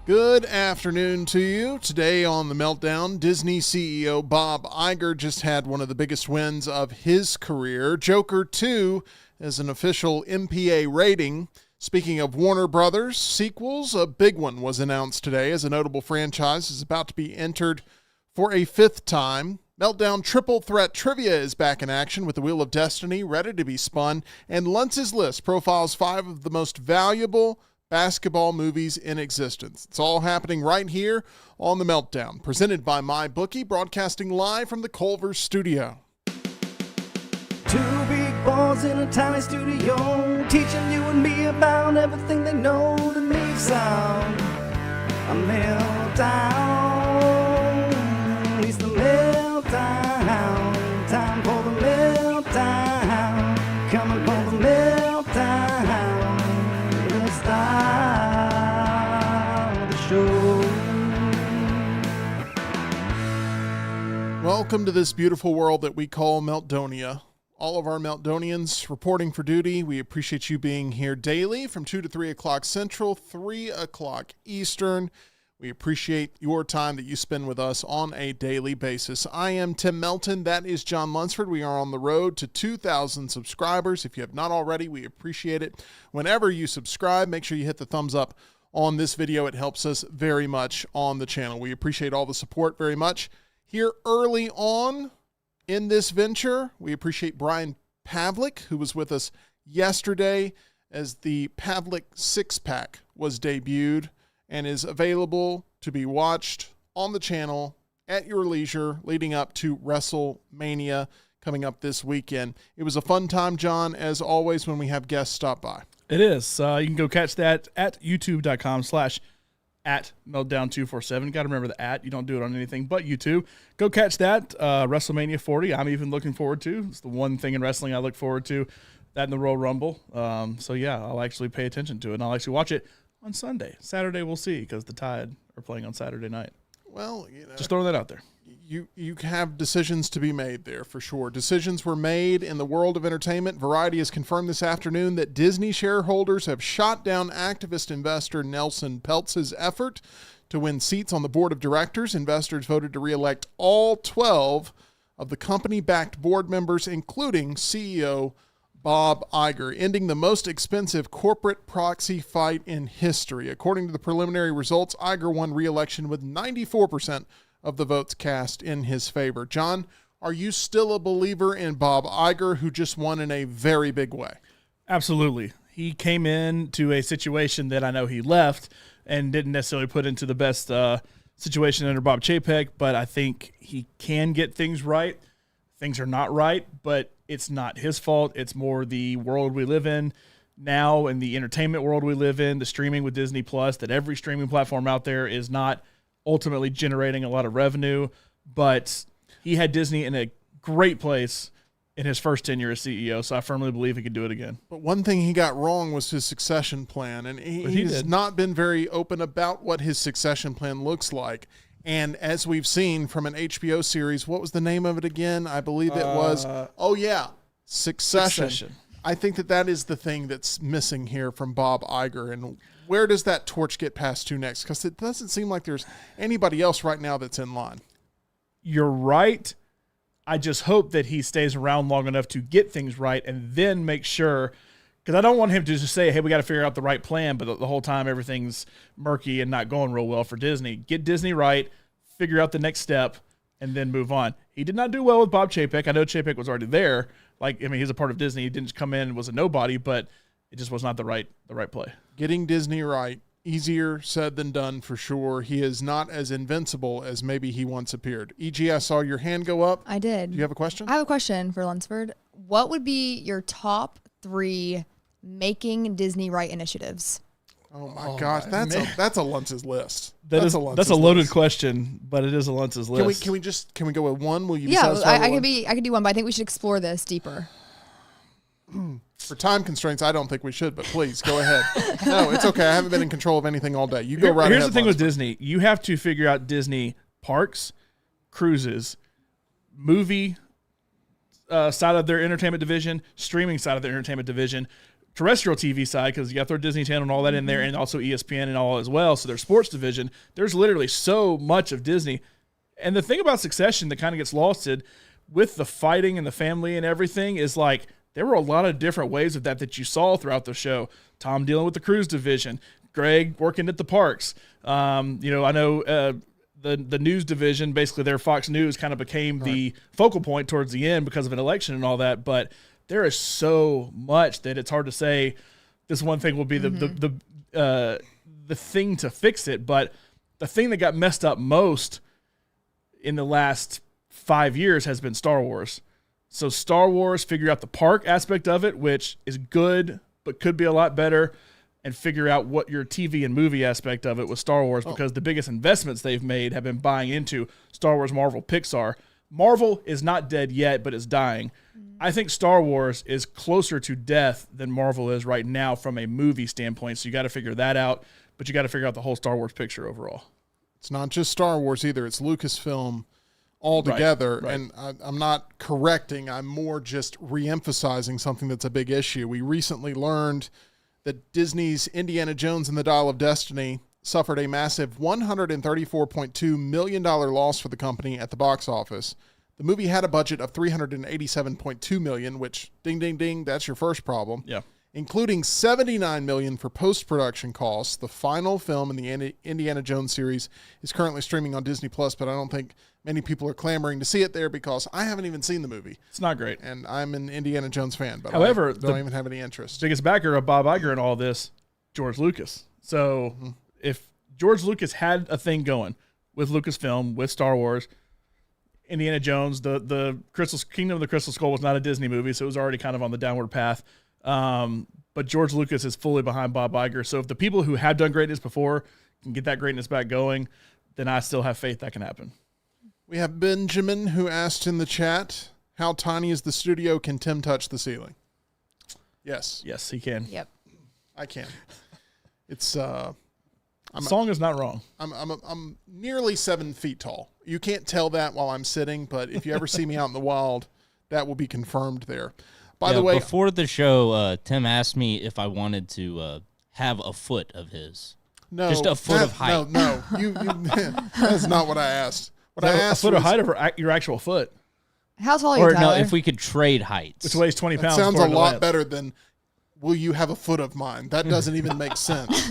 Good afternoon to you. Today on the Meltdown, Disney CEO Bob Iger just had one of the biggest wins of his career. Joker 2 is an official MPA rating. Speaking of Warner Brothers sequels, a big one was announced today as a notable franchise is about to be entered for a fifth time. Meltdown Triple Threat Trivia is back in action with the Wheel of Destiny ready to be spun, and Lunce's list profiles 5 of the most valuable basketball movies in existence. It's all happening right here on the Meltdown, presented by MyBookie, broadcasting live from the Culver studio. Two big boys in a tiny studio, teaching you and me about everything they know to make sound a meltdown. It's the meltdown, time for the meltdown, coming for the meltdown. Let's start the show. Welcome to this beautiful world that we call Meltdonia. All of our Meltdonians reporting for duty. We appreciate you being here daily from 2 to 3 o'clock Central, 3 o'clock Eastern. We appreciate your time that you spend with us on a daily basis. I am Tim Melton. That is John Lunsford. We are on the road to 2,000 subscribers. If you have not already, we appreciate it. Whenever you subscribe, make sure you hit the thumbs up on this video. It helps us very much on the channel. We appreciate all the support very much. Here early on in this venture, we appreciate Brian Pavlik, who was with us yesterday as the Pavlik six-pack was debuted and is available to be watched on the channel at your leisure leading up to WrestleMania coming up this weekend. It was a fun time, John, as always, when we have guests stop by. It is. You can go catch that at youtube.com/@Meltdown247. You got to remember the at. You don't do it on anything but YouTube. Go catch that. WrestleMania 40. I'm even looking forward to. It's the one thing in wrestling I look forward to. That and the Royal Rumble. So, yeah, I'll actually pay attention to it, and I'll actually watch it on Sunday. Saturday we'll see because the Tide are playing on Saturday night. Well, you know, just throwing that out there. You have decisions to be made there for sure. Decisions were made in the world of entertainment. Variety has confirmed this afternoon that Disney shareholders have shot down activist investor Nelson Peltz's effort to win seats on the board of directors. Investors voted to re-elect all 12 of the company-backed board members, including CEO Bob Iger, ending the most expensive corporate proxy fight in history. According to the preliminary results, Iger won re-election with 94% of the votes cast in his favor. John, are you still a believer in Bob Iger, who just won in a very big way? Absolutely. He came into a situation that I know he left and didn't necessarily put into the best situation under Bob Chapek, but I think he can get things right. Things are not right, but it's not his fault. It's more the world we live in now and the entertainment world we live in, the streaming with Disney Plus, that every streaming platform out there is not ultimately generating a lot of revenue. But he had Disney in a great place in his first tenure as CEO, so I firmly believe he could do it again. But one thing he got wrong was his succession plan, and he's not been very open about what his succession plan looks like. And as we've seen from an HBO series, what was the name of it again? I believe it was, Succession. I think that is the thing that's missing here from Bob Iger. And where does that torch get passed to next? Because it doesn't seem like there's anybody else right now that's in line. You're right. I just hope that he stays around long enough to get things right and then make sure, because I don't want him to just say, hey, we got to figure out the right plan, but the whole time everything's murky and not going real well for Disney. Get Disney right, figure out the next step, and then move on. He did not do well with Bob Chapek. I know Chapek was already there. He's a part of Disney. He didn't just come in and was a nobody, but it just was not the right play. Getting Disney right, easier said than done for sure. He is not as invincible as maybe he once appeared. E.G., I saw your hand go up. I did. Do you have a question? I have a question for Lunsford. What would be your top 3 making Disney right initiatives? Oh my gosh, that's a Lunce's list. That's a loaded question, but it is a Lunce's list. Can we go with one? Will you? Yeah, I could do one, but I think we should explore this deeper. For time constraints, I don't think we should, but please go ahead. No, it's okay. I haven't been in control of anything all day. You go right ahead. Here's the thing with Disney. You have to figure out Disney parks, cruises, movie side of their entertainment division, streaming side of their entertainment division, terrestrial TV side, because you got their Disney Channel and all that in there, and also ESPN and all as well. So their sports division, there's literally so much of Disney. And the thing about Succession that kind of gets lost with the fighting and the family and everything is like there were a lot of different ways of that you saw throughout the show. Tom dealing with the cruise division, Greg working at the parks. I know the news division, basically their Fox News kind of became the focal point towards the end because of an election and all that. But there is so much that it's hard to say this one thing will be the thing to fix it. But the thing that got messed up most in the last 5 years has been Star Wars. So Star Wars, figure out the park aspect of it, which is good, but could be a lot better, and figure out what your TV and movie aspect of it with Star Wars, because the biggest investments they've made have been buying into Star Wars, Marvel, Pixar. Marvel is not dead yet, but it's dying. I think Star Wars is closer to death than Marvel is right now from a movie standpoint. So you got to figure that out, but you got to figure out the whole Star Wars picture overall. It's not just Star Wars either. It's Lucasfilm altogether. Right. And I'm not correcting. I'm more just reemphasizing something that's a big issue. We recently learned that Disney's Indiana Jones and the Dial of Destiny suffered a massive $134.2 million loss for the company at the box office. The movie had a budget of $387.2 million, which, ding, ding, ding, that's your first problem. Yeah. Including $79 million for post-production costs. The final film in the Indiana Jones series is currently streaming on Disney+, but I don't think many people are clamoring to see it there because I haven't even seen the movie. It's not great. And I'm an Indiana Jones fan, but however, I don't even have any interest. Biggest backer of Bob Iger and all this, George Lucas. So if George Lucas had a thing going with Lucasfilm, with Star Wars, Indiana Jones, the Kingdom of the Crystal Skull was not a Disney movie, so it was already kind of on the downward path. But George Lucas is fully behind Bob Iger. So if the people who have done greatness before can get that greatness back going, then I still have faith that can happen. We have Benjamin who asked in the chat, how tiny is the studio? Can Tim touch the ceiling? Yes. Yes, he can. Yep. I can. It's Song is not wrong. I'm nearly 7 feet tall. You can't tell that while I'm sitting, but if you ever see me out in the wild, that will be confirmed there. By the way, before the show, Tim asked me if I wanted to have a foot of his. no, just a foot of height. No, you that's not what I asked. What I asked a foot was, of height of your actual foot, How tall are you, Or no, Tyler? if we could trade heights. which weighs 20 that pounds. sounds a according to lot Lance. better than, will you have a foot of mine? That doesn't even make sense.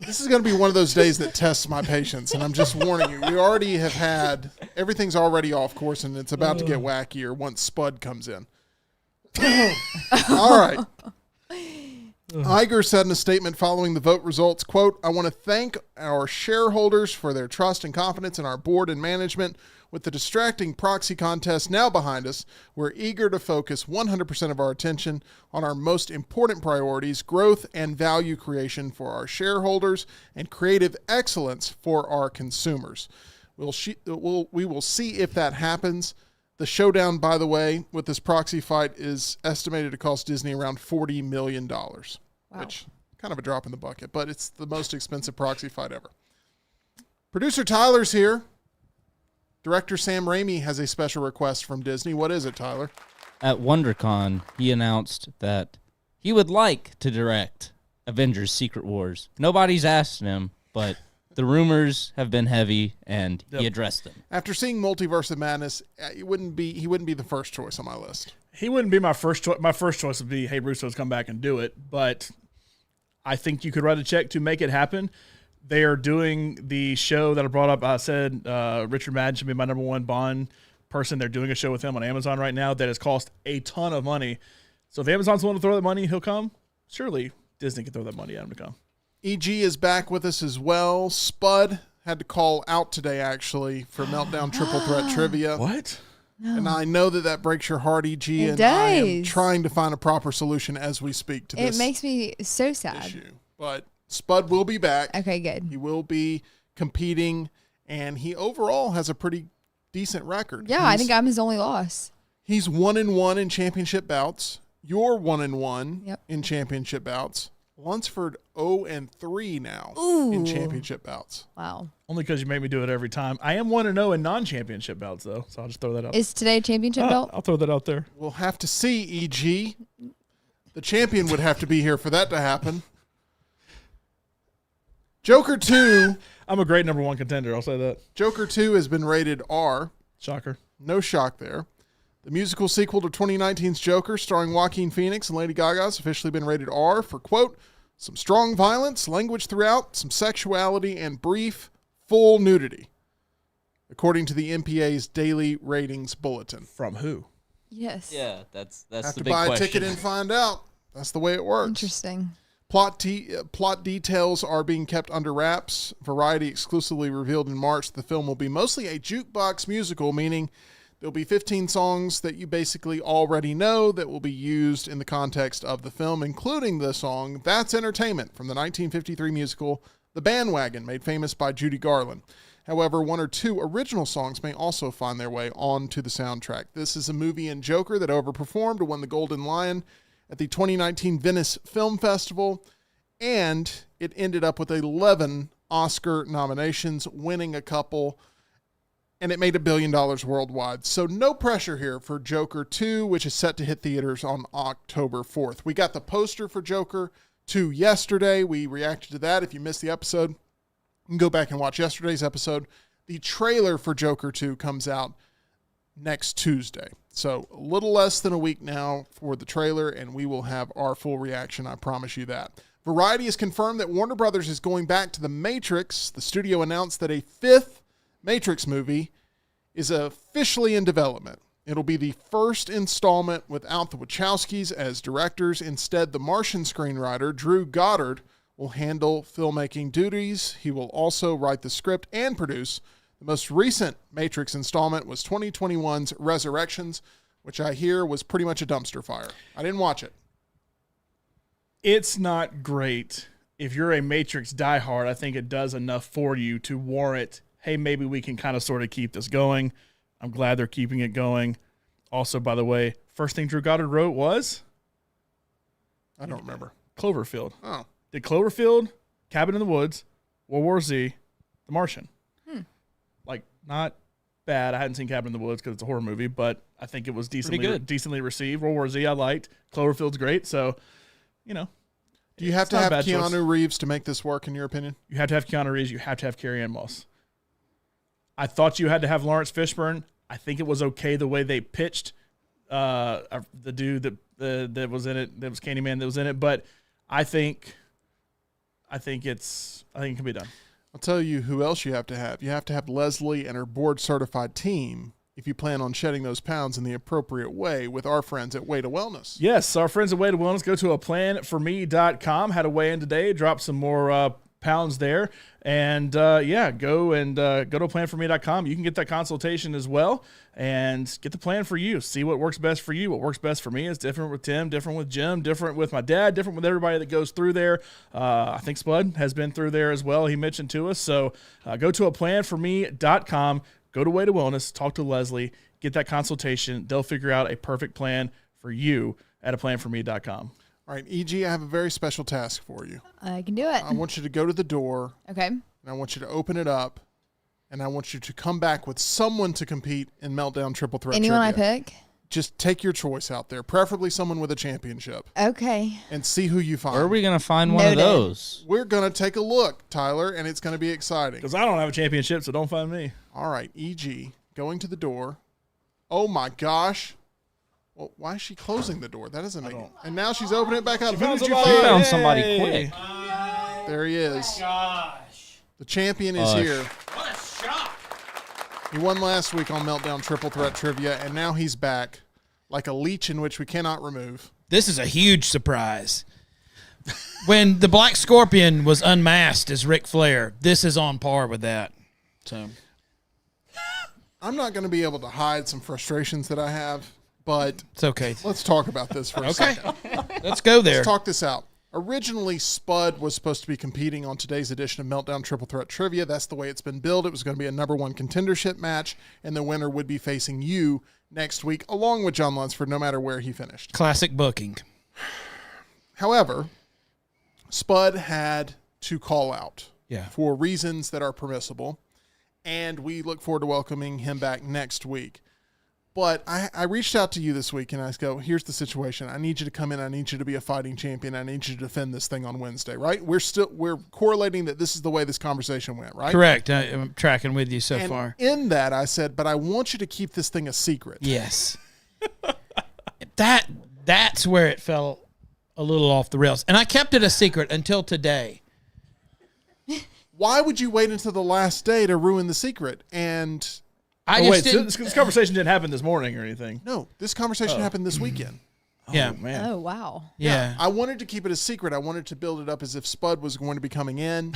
This is going to be one of those days that tests my patience, and I'm just warning you. We already have had, everything's already off course, and it's about to get wackier once Spud comes in. All right. Iger said in a statement following the vote results, quote, I want to thank our shareholders for their trust and confidence in our board and management. With the distracting proxy contest now behind us, we're eager to focus 100% of our attention on our most important priorities, growth and value creation for our shareholders and creative excellence for our consumers. We will see if that happens. The showdown, by the way, with this proxy fight is estimated to cost Disney around $40 million, which kind of a drop in the bucket, but it's the most expensive proxy fight ever. Producer Tyler's here. Director Sam Raimi has a special request from Disney. What is it, Tyler? At WonderCon, he announced that he would like to direct Avengers Secret Wars. Nobody's asked him, but the rumors have been heavy, and he addressed them. After seeing Multiverse of Madness, he wouldn't be the first choice on my list. He wouldn't be my first choice. My first choice would be, hey, Russo's come back and do it. But I think you could write a check to make it happen. They are doing the show that I brought up. I said Richard Madden should be my number one Bond person. They're doing a show with him on Amazon right now that has cost a ton of money. So if Amazon's willing to throw that money, he'll come. Surely Disney can throw that money at him to come. EG is back with us as well. Spud had to call out today, actually, for Meltdown Triple Threat Trivia. What? And I know that breaks your heart, EG, It and I am does. trying to find a proper solution as we speak to this It makes me so sad. issue. But Spud will be back. Okay, good. He will be competing, and he overall has a pretty decent record. Yeah, I think I'm his only loss. He's 1-1 in championship bouts. You're 1-1 Yep. in championship bouts. Lunsford 0-3 now in championship bouts. Wow. Only because you make me do it every time. I am 1-0 in non-championship bouts, though, so I'll just throw that out. Is today championship belt? I'll throw that out there. We'll have to see, EG. The champion would have to be here for that to happen. Joker 2. I'm a great number one contender. I'll say that. Joker 2 has been rated R. Shocker. No shock there. The musical sequel to 2019's Joker, starring Joaquin Phoenix and Lady Gaga, has officially been rated R for, quote, some strong violence, language throughout, some sexuality, and brief, full nudity, according to the MPA's daily ratings bulletin. From who? Yes. Yeah, that's Have the to big buy question. a ticket and find out. That's the way it works. Interesting. Plot details are being kept under wraps. Variety exclusively revealed in March the film will be mostly a jukebox musical, meaning there'll be 15 songs that you basically already know that will be used in the context of the film, including the song That's Entertainment from the 1953 musical The Bandwagon, made famous by Judy Garland. However, one or two original songs may also find their way onto the soundtrack. This is a movie in Joker that overperformed to win the Golden Lion at the 2019 Venice Film Festival, and it ended up with 11 Oscar nominations, winning a couple, and it made $1 billion worldwide. So no pressure here for Joker 2, which is set to hit theaters on October 4th. We got the poster for Joker 2 yesterday. We reacted to that. If you missed the episode, you can go back and watch yesterday's episode. The trailer for Joker 2 comes out next Tuesday. So a little less than a week now for the trailer, and we will have our full reaction. I promise you that. Variety has confirmed that Warner Brothers is going back to The Matrix. The studio announced that a 5th Matrix movie is officially in development. It'll be the first installment without the Wachowskis as directors. Instead, the Martian screenwriter, Drew Goddard, will handle filmmaking duties. He will also write the script and produce. The most recent Matrix installment was 2021's Resurrections, which I hear was pretty much a dumpster fire. I didn't watch it. It's not great. If you're a Matrix diehard, I think it does enough for you to warrant, hey, maybe we can kind of sort of keep this going. I'm glad they're keeping it going. Also, by the way, first thing Drew Goddard wrote was? I don't remember. Cloverfield. Oh. Did Cloverfield, Cabin in the Woods, World War Z, The Martian. Like, not bad. I hadn't seen Cabin in the Woods because it's a horror movie, but I think it was decently received. World War Z I liked. Cloverfield's great. So, you know. Do you have it's to not a have bad choice. Keanu Reeves to make this work, in your opinion? You have to have Keanu Reeves. You have to have Carrie Ann Moss. I thought you had to have Lawrence Fishburne. I think it was okay the way they pitched the dude that was in it, that was Candyman that was in it, but I think it can be done. I'll tell you who else you have to have. You have to have Leslie and her board-certified team if you plan on shedding those pounds in the appropriate way with our friends at Way to Wellness. Yes, our friends at Way to Wellness. Go to aplanforme.com. Had a weigh in today. Drop some more pounds there. And, go to aplanforme.com. You can get that consultation as well and get the plan for you. See what works best for you. What works best for me is different with Tim, different with Jim, different with my dad, different with everybody that goes through there. I think Spud has been through there as well. He mentioned to us. So go to aplanforme.com. Go to Way to Wellness. Talk to Leslie. Get that consultation. They'll figure out a perfect plan for you at aplanforme.com. All right, EG, I have a very special task for you. I can do it. I want you to go to the door, Okay. and I want you to open it up, and I want you to come back with someone to compete in Meltdown Triple Threat Anyone I Trivia. pick? Just take your choice out there, preferably someone with a championship, Okay. and see who you find. Where are we going to find one of Noted. those? We're going to take a look, Tyler, and it's going to be exciting. Because I don't have a championship, so don't find me. All right, EG, going to the door. Oh, my gosh. Well, why is she closing the door? That doesn't make it. And now she's opening it back up. Who found did you somebody. You find? found somebody quick. There he is. Gosh. The champion is Hush. here. What a shock. He won last week on Meltdown Triple Threat Trivia, and now he's back like a leech in which we cannot remove. This is a huge surprise. When the Black Scorpion was unmasked as Ric Flair, this is on par with that. So I'm not going to be able to hide some frustrations that I have, but it's okay. let's talk about this for a Okay. second. Let's go there. Let's talk this out. Originally, Spud was supposed to be competing on today's edition of Meltdown Triple Threat Trivia. That's the way it's been billed. It was going to be a number one contendership match, and the winner would be facing you next week, along with John Lunsford, no matter where he finished. Classic booking. However, Spud had to call out Yeah. for reasons that are permissible, and we look forward to welcoming him back next week. But I reached out to you this week and I go, here's the situation. I need you to come in. I need you to be a fighting champion. I need you to defend this thing on Wednesday, right? We're correlating that this is the way this conversation went, right? Correct. I'm tracking with you so And far. in that, I said, but I want you to keep this thing a secret. Yes. That's where it fell a little off the rails. And I kept it a secret until today. Why would you wait until the last day to ruin the secret? And I Oh, just wait, so didn't. this conversation didn't happen this morning or anything. no, this conversation happened this weekend. Yeah. Man. Oh, wow. Yeah. I wanted to keep it a secret. I wanted to build it up as if Spud was going to be coming in,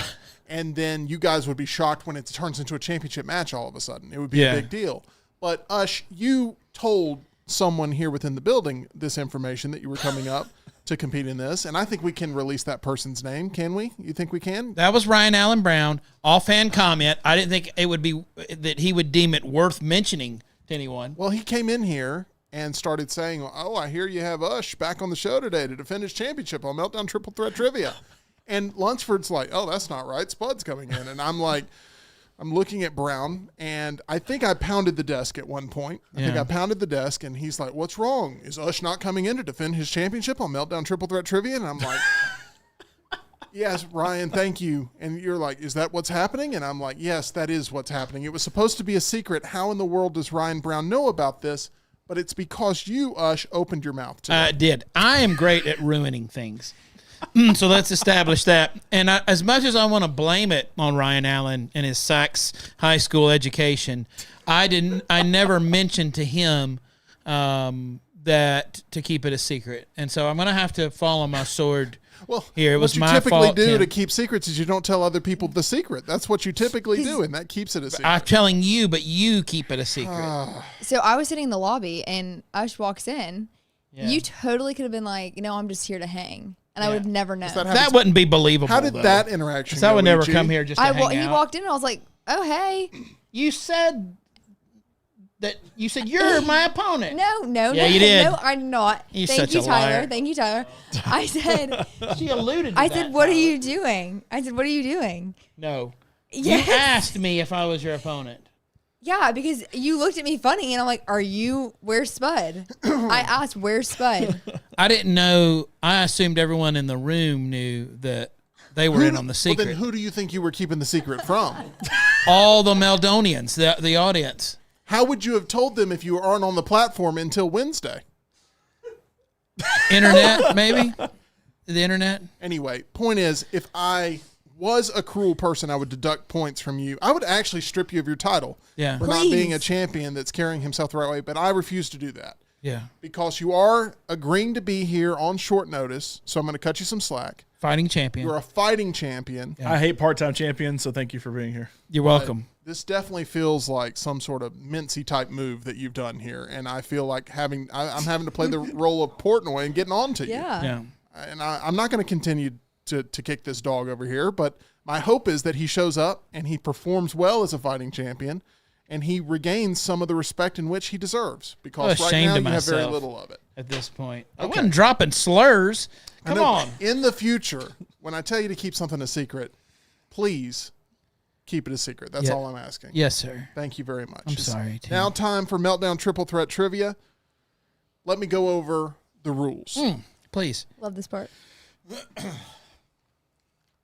and then you guys would be shocked when it turns into a championship match all of a sudden. It would be Yeah. a big deal. But, Ush, you told someone here within the building this information that you were coming up to compete in this, and I think we can release that person's name, can we? You think we can? That was Ryan Allen Brown. Offhand comment. I didn't think it would be that he would deem it worth mentioning to anyone. Well, he came in here and started saying, oh, I hear you have Ush back on the show today to defend his championship on Meltdown Triple Threat Trivia. And Lunsford's like, oh, that's not right. Spud's coming in. And I'm like, I'm looking at Brown, and I think I pounded the desk at one point. I think Yeah. I pounded the desk, and he's like, what's wrong? Is Ush not coming in to defend his championship on Meltdown Triple Threat Trivia? And I'm like, yes, Ryan, thank you. And you're like, is that what's happening? And I'm like, yes, that is what's happening. It was supposed to be a secret. How in the world does Ryan Brown know about this? But it's because you, Ush, opened your mouth to I it. did. I am great at ruining things. So let's establish that. And as much as I want to blame it on Ryan Allen and his Sachs high school education, I never mentioned to him that to keep it a secret. And so I'm going to have to follow my sword. Well, Here, it was what you my typically fault, do Tim. to keep secrets is you don't tell other people the secret. That's what you typically do, and that keeps it a secret. I'm telling you, but you keep it a secret. So I was sitting in the lobby and Ush walks in. Yeah. You totally could have been like, I'm just here to hang. And I would have never known. that That wouldn't be believable. How did though. that interaction So I go, would never EG? come here just to hang He out. walked in and I was like, oh, hey. You said that you're my opponent. No, Yeah, you did. No, I'm not. You're Thank such you, a Tyler. liar. Thank you, Tyler. I said, She alluded to I that, said, what are Tyler. you doing? I said, what are you doing? No. Yes. You asked me if I was your opponent. Yeah, because you looked at me funny and I'm like, where's Spud? I asked, where's Spud? I didn't know. I assumed everyone in the room knew that they were in on the Well, secret. then who do you think you were keeping the secret from? All the Meldonians, the audience. How would you have told them if you aren't on the platform until Wednesday? Internet, maybe? The internet? Anyway, point is, if I was a cruel person, I would deduct points from you. I would actually strip you of your title Yeah. for not being a Please. champion that's carrying himself the right way, but I refuse to do that Yeah. because you are agreeing to be here on short notice, so I'm going to cut you some slack. Fighting champion. You're a fighting champion. I hate part-time champions, so thank you for being here. You're welcome. This definitely feels like some sort of mincy type move that you've done here, and I feel like I'm having to play the role of Portnoy and getting on to you. Yeah. Yeah. And I'm not going to continue to kick this dog over here, but my hope is that he shows up and he performs well as a fighting champion, and he regains some of the respect in which he deserves. Because I'm right ashamed now of you have very myself. little of it. At this point. I wasn't dropping slurs. I Come know on. In the future, when I tell you to keep something a secret, please keep it a secret. That's Yeah. all I'm asking. Yes, sir. Thank you very much. I'm It's sorry, Tim. Now time for Meltdown Triple Threat Trivia. Let me go over the rules. Please. Love this part.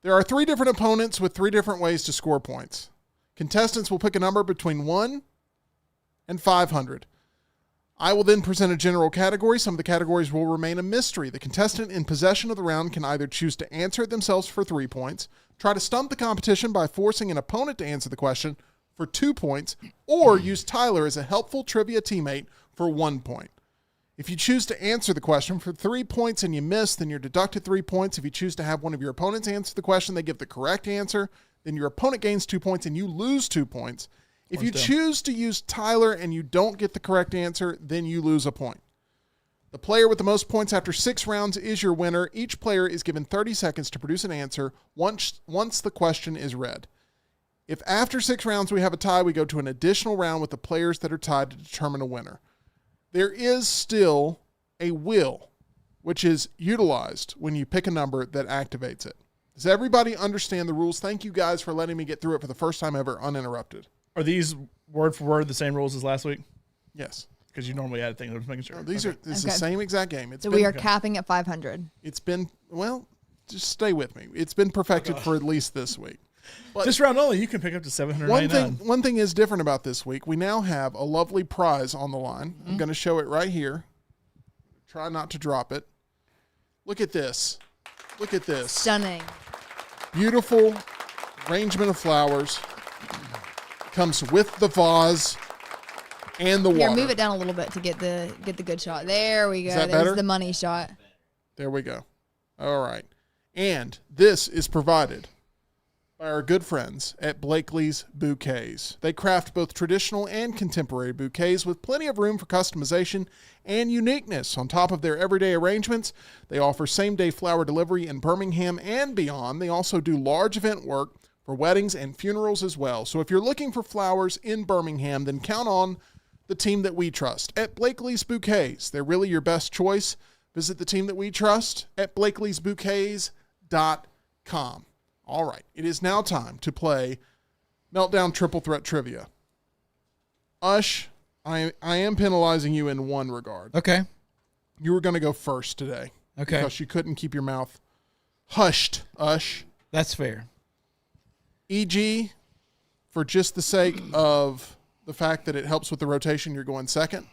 There are 3 different opponents with 3 different ways to score points. Contestants will pick a number between 1 and 500. I will then present a general category. Some of the categories will remain a mystery. The contestant in possession of the round can either choose to answer it themselves for 3 points, try to stump the competition by forcing an opponent to answer the question for 2 points, or use Tyler as a helpful trivia teammate for 1 point. If you choose to answer the question for 3 points and you miss, then you're deducted 3 points. If you choose to have one of your opponents answer the question, they give the correct answer, then your opponent gains 2 points and you lose 2 points. If you choose to use Tyler and you don't get the correct answer, then you lose a point. The player with the most points after 6 rounds is your winner. Each player is given 30 seconds to produce an answer once the question is read. If after 6 rounds we have a tie, we go to an additional round with the players that are tied to determine a winner. There is still a will, which is utilized when you pick a number that activates it. Does everybody understand the rules? Thank you guys for letting me get through it for the first time ever uninterrupted. Are these word for word the same rules as last week? Yes. because you normally add things. I'm just making sure. This is the Okay. same exact game. It's So been, we are capping at 500. It's been, well, just stay with me. It's been perfected for at least this week. But This round only, you can pick up to 799. one thing is different about this week. We now have a lovely prize on the line. I'm going to show it right here. Try not to drop it. Look at this. Look at this. Stunning. Beautiful arrangement of flowers. Comes with the vase and the Here, water. move it down a little bit to get the good shot. There we go. that There's better? the money shot. There we go. All right. And this is provided by our good friends at Blakely's Bouquets. They craft both traditional and contemporary bouquets with plenty of room for customization and uniqueness. On top of their everyday arrangements, they offer same-day flower delivery in Birmingham and beyond. They also do large event work for weddings and funerals as well. So if you're looking for flowers in Birmingham, then count on the team that we trust at Blakely's Bouquets. They're really your best choice. Visit the team that we trust at blakeleysbouquets.com. All right, it is now time to play Meltdown Triple Threat Trivia. Ush, I am penalizing you in one regard. Okay. You were going to go first today. Okay. Because you couldn't keep your mouth hushed, Ush. That's fair. E.g., for just the sake of the fact that it helps with the rotation, you're going second.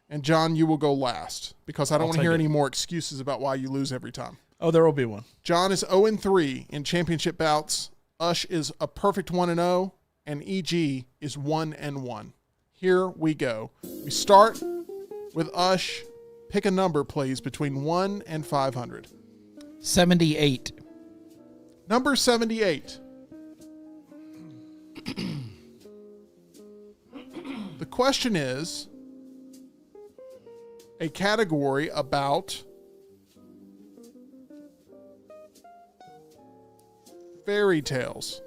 And John, you will go last because I don't want to take hear it. any more excuses about why you lose every time. Oh, there will be one. John is 0-3 in championship bouts. Ush is a perfect 1-0, and EG is 1-1. Here we go. We start with Ush. Pick a number, please, between 1 and 500. 78. Number 78. The question is a category about fairy tales.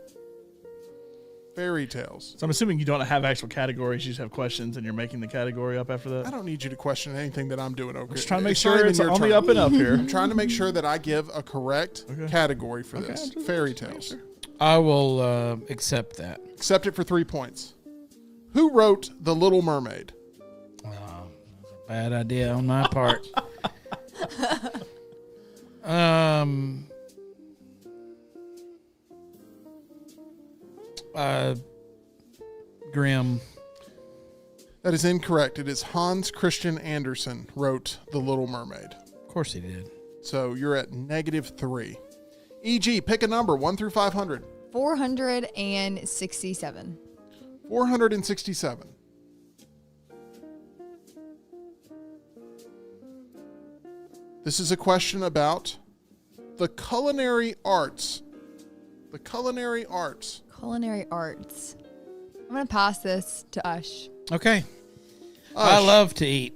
Fairy tales. So I'm assuming you don't have actual categories. You just have questions, and you're making the category up after I that. don't need you to question anything that I'm doing. Okay, Just trying to make not sure even it's your on the turn. up and up here. I'm trying to make sure that I give a correct category for this. Fairy tales. I will accept that. Accept it for 3 points. Who wrote The Little Mermaid? Bad idea on my part. Grimm. That is incorrect. It is Hans Christian Andersen wrote The Little Mermaid. Of course he did. So you're at -3. EG, pick a number, 1 through 500. 467. 467. This is a question about the culinary arts. The culinary arts. Culinary arts. I'm going to pass this to Ush. Okay. I Ush, love to eat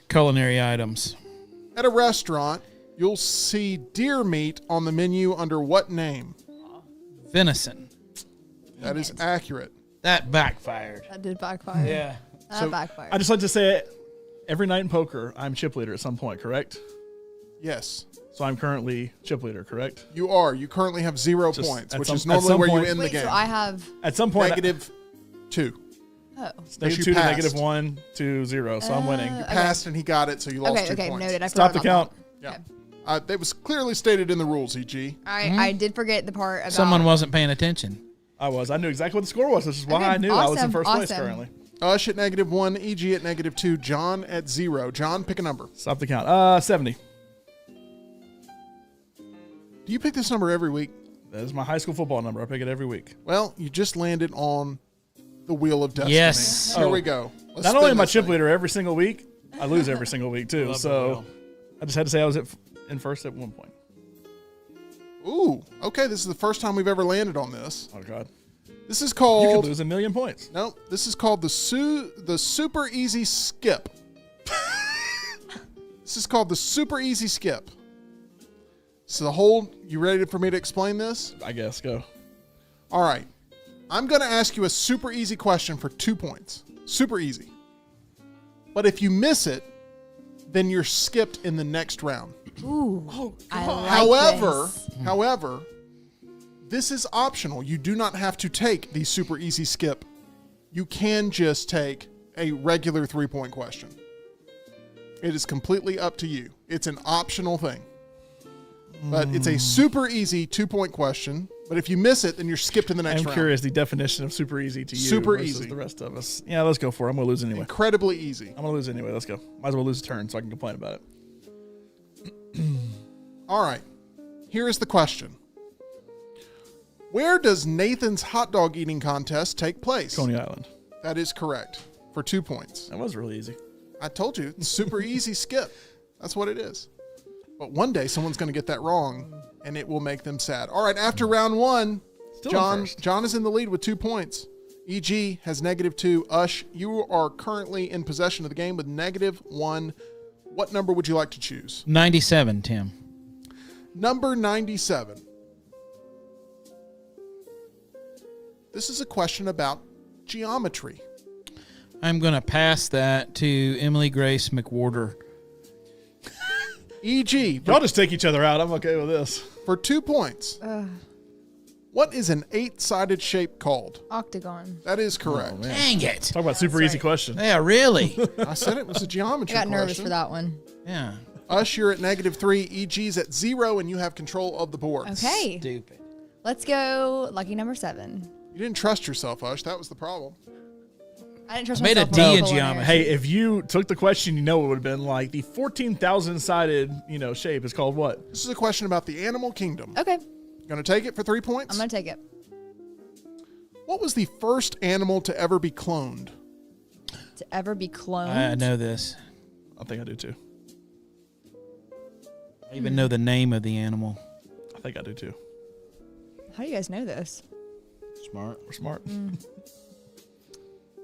culinary items. At a restaurant, you'll see deer meat on the menu under what name? Venison. That is accurate. That backfired. That did backfire. Yeah. That So, backfired. I just like to say, every night in poker, I'm chip leader at some point, correct? Yes, So I'm currently chip leader, correct? you are. You currently have 0 Just points, at which some- is at normally some where point- you end Wait, the game. so I have. At some point, -2. Oh. it's but you -2 to passed. -1 to 0, so I'm winning. Passed and he got it, so you lost Okay, 2 okay, points. noted. I Stop forgot the about count. Yeah. Okay. That was clearly stated in the rules, EG. that. I did forget the part about. Someone wasn't paying attention. I knew exactly what the score was, which is why Okay, I knew I was in awesome, first place awesome. currently. Ush at -1, EG at -2, John at 0. John, pick a number. Stop the count. 70. Do you pick this number every week? That is my high school football number. I pick it every week. Well, you just landed on the wheel of destiny. Yes. Here Oh. we go. Let's Not only spin am I this chip thing. leader every single week, I lose every single week too. Love the So wheel. I just had to say I was in first at one point. Ooh, okay. This is the first time we've ever landed on this. Oh God, This is you could called. lose 1,000,000 points. Nope. This is called the super easy skip. This is called the super easy skip. So you ready for me to explain this? I guess go. All right. I'm going to ask you a super easy question for 2 points. Super easy. But if you miss it, then you're skipped in the next round. Ooh. I like However, this is optional. You do not have to take the super easy skip. You can just take a regular 3-point question. It is completely up to you. It's an optional thing. But it's a super easy 2-point question. But if you miss it, then you're skipped in the next I'm round. curious the definition of super easy to you Super versus easy. the rest of us. Yeah, let's go for it. I'm going to lose anyway. Incredibly easy. I'm going to lose anyway. Let's go. Might as well lose a turn so I can complain about it. All right. Here is the question. Where does Nathan's hot dog eating contest take place? Coney Island. That is correct. For 2 points. That was really easy. I told you, it's super easy skip. That's what it is. But one day someone's going to get that wrong, and it will make them sad. All right, after round 1, Still in first. John is in the lead with 2 points. EG has -2. Ush, you are currently in possession of the game with -1. What number would you like to choose? 97, Tim. Number 97. This is a question about geometry. I'm going to pass that to Emily Grace McWhorter. EG, Y'all just take each other out. I'm okay with this. for 2 points. What is an 8-sided shape called? Octagon. That is correct. Dang it. Talk about super easy right. question. Yeah, really? I said it was a I geometry got nervous question. for that one. Yeah. Ush, you're at -3. EG's at 0, and you have control of the board. Okay. Stupid. Let's go lucky number 7. You didn't trust yourself, Ush. That was the problem. I didn't trust I made a myself. D with in the geometry. Hey, if you took the question, you know it would have been like the 14,000 sided, shape is called what? This is a question about the animal kingdom. Okay. Going to take it for 3 points? I'm going to take it. What was the first animal to ever be cloned? To ever be cloned. I know this. I think I do too. I even know the name of the animal. I think I do too. How do you guys know this? Smart. We're smart.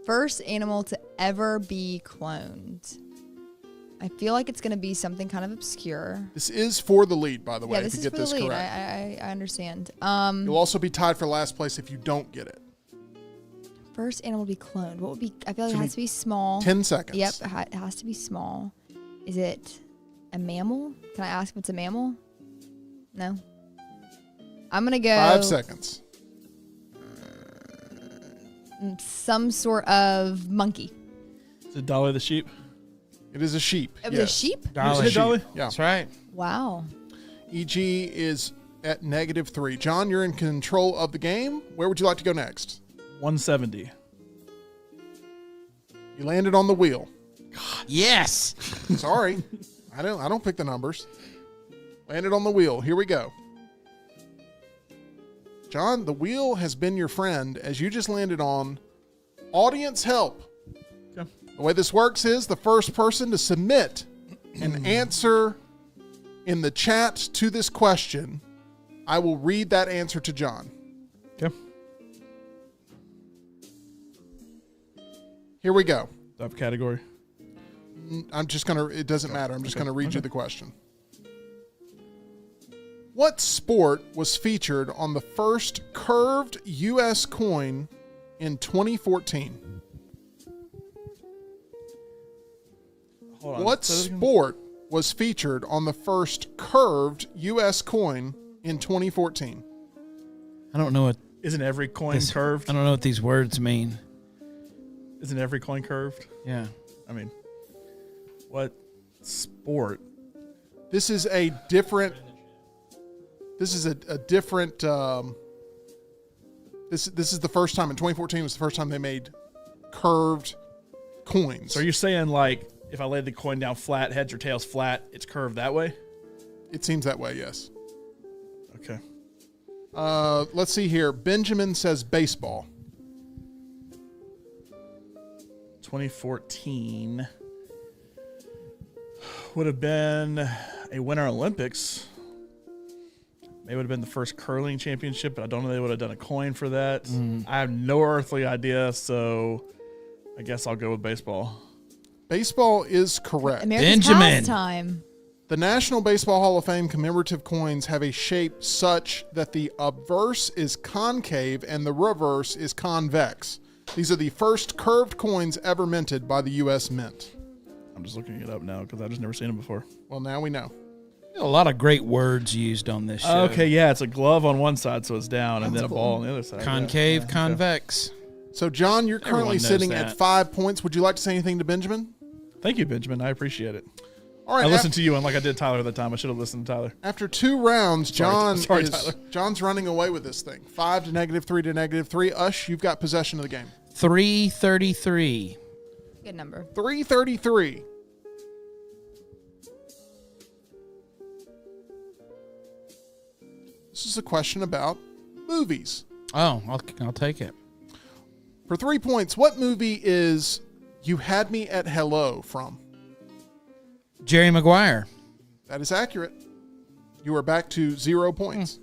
First animal to ever be cloned. I feel like it's going to be something kind of obscure. This is for the lead, by the way, Yeah, if this you is get for the this lead. correct. I understand. You'll also be tied for last place if you don't get it. First animal to be cloned. What would be? I feel like So it has to be small. 10 seconds. Yep, it has to be small. Is it a mammal? Can I ask if it's a mammal? No. I'm gonna go 5 seconds. some sort of monkey. Is it Dolly the sheep? It is a sheep. It was yes. a sheep? Dolly. Dolly? Yeah. That's right. Wow. EG is at -3. John, you're in control of the game. Where would you like to go next? 170. You landed on the wheel. Yes. Sorry. I don't pick the numbers. Landed on the wheel. Here we go. John, the wheel has been your friend as you just landed on audience help. Okay. The way this works is the first person to submit an answer in the chat to this question, I will read that answer to John. Okay. Here we go. Do I have a category? I'm just going to, it doesn't matter. I'm just going to read you the question. What sport was featured on the first curved U.S. coin in 2014? Hold on. What Say that again. sport was featured on the first curved U.S. coin in 2014? I don't know what Isn't every coin curved? I don't know what these words mean. Isn't every coin curved? Yeah. I mean, what sport? This is a different. This is a different. This is the first time in 2014 was the first time they made curved coins. So are you saying like if I laid the coin down flat, heads or tails flat, it's curved that way? It seems that way. Yes. Okay. Let's see here. Benjamin says baseball. 2014 would have been a Winter Olympics. Maybe would have been the first curling championship, but I don't know they would have done a coin for that. I have no earthly idea, so I guess I'll go with baseball. Baseball is correct. America's Benjamin. pastime. The National Baseball Hall of Fame commemorative coins have a shape such that the obverse is concave and the reverse is convex. These are the first curved coins ever minted by the U.S. Mint. I'm just looking it up now because I've just never seen them before. Well, now we know. A lot of great words used on this show. Okay, yeah, it's a glove on one side, so it's down, and then a cool. ball on the other side. Concave, Yeah, convex. So, John, you're currently Everyone knows sitting that. at 5 points. Would you like to say anything to Benjamin? Thank you, Benjamin. I appreciate it. All right. I listened to you unlike I did Tyler that time. I should have listened to Tyler. After 2 rounds, Sorry, Tyler. John's running away with this thing. 5 to -3 to -3. Ush, you've got possession of the game. 333. Good number. 333. This is a question about movies. Oh, I'll take it. For 3 points, what movie is You Had Me at Hello from? Jerry Maguire. That is accurate. You are back to 0 points.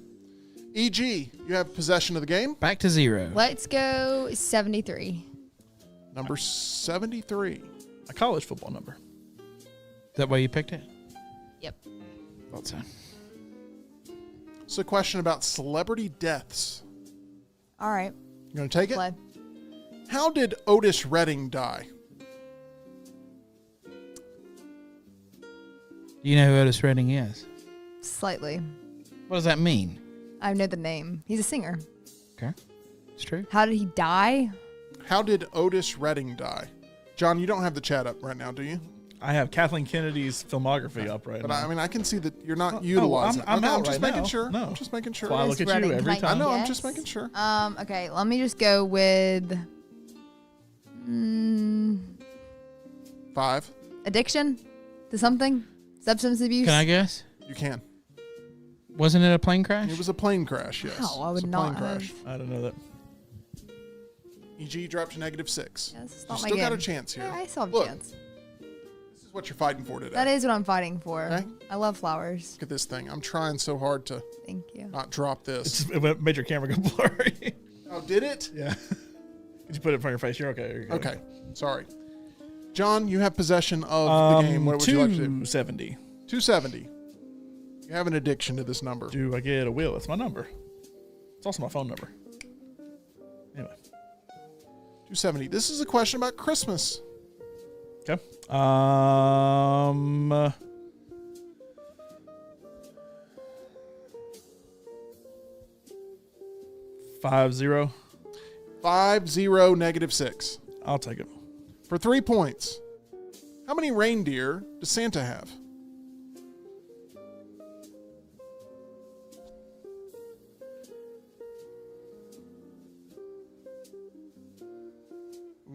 E.G., you have possession of the game. Back to 0. Let's go 73. Number 73. A college football number. Is that why you picked it? Yep. Thought so. It's a question about celebrity deaths. All right. You going to take it? Play. How did Otis Redding die? Do you know who Otis Redding is? Slightly. What does that mean? I know the name. He's a singer. Okay. It's true. How did he die? How did Otis Redding die? John, you don't have the chat up right now, do you? I have Kathleen Kennedy's filmography up right But now. I mean, I can see that you're not utilizing I'm it. out I'm just right making now. sure. No. I'm just making sure. Well, I look Otis at you Redding. every Can I I time. know. I'm guess? just making sure. Okay, let me just go with 5. addiction to something, substance abuse. Can I guess? You can. Wasn't it a plane crash? It was a plane crash, yes. Wow, I It's would a plane not have. crash. I don't know that. EG dropped to -6. Yeah, this is You not my still got a game. chance here. Yeah, I still have Look, a chance. This is what you're fighting for today. That is what I'm fighting for. Okay. I love flowers. Look at this thing. I'm trying so hard to Thank you. not drop this. It made your camera go blurry. Oh, did it? Yeah. Did you put it in front of your face? You're okay. You're good. Okay. Sorry. John, you have possession of the game. What would you like to do? 270. 270. You have an addiction to this number. Do I get a wheel? It's my number. It's also my phone number. Anyway. 270. This is a question about Christmas. Okay. 5-0. 5-0 -6. I'll take it. For 3 points, how many reindeer does Santa have?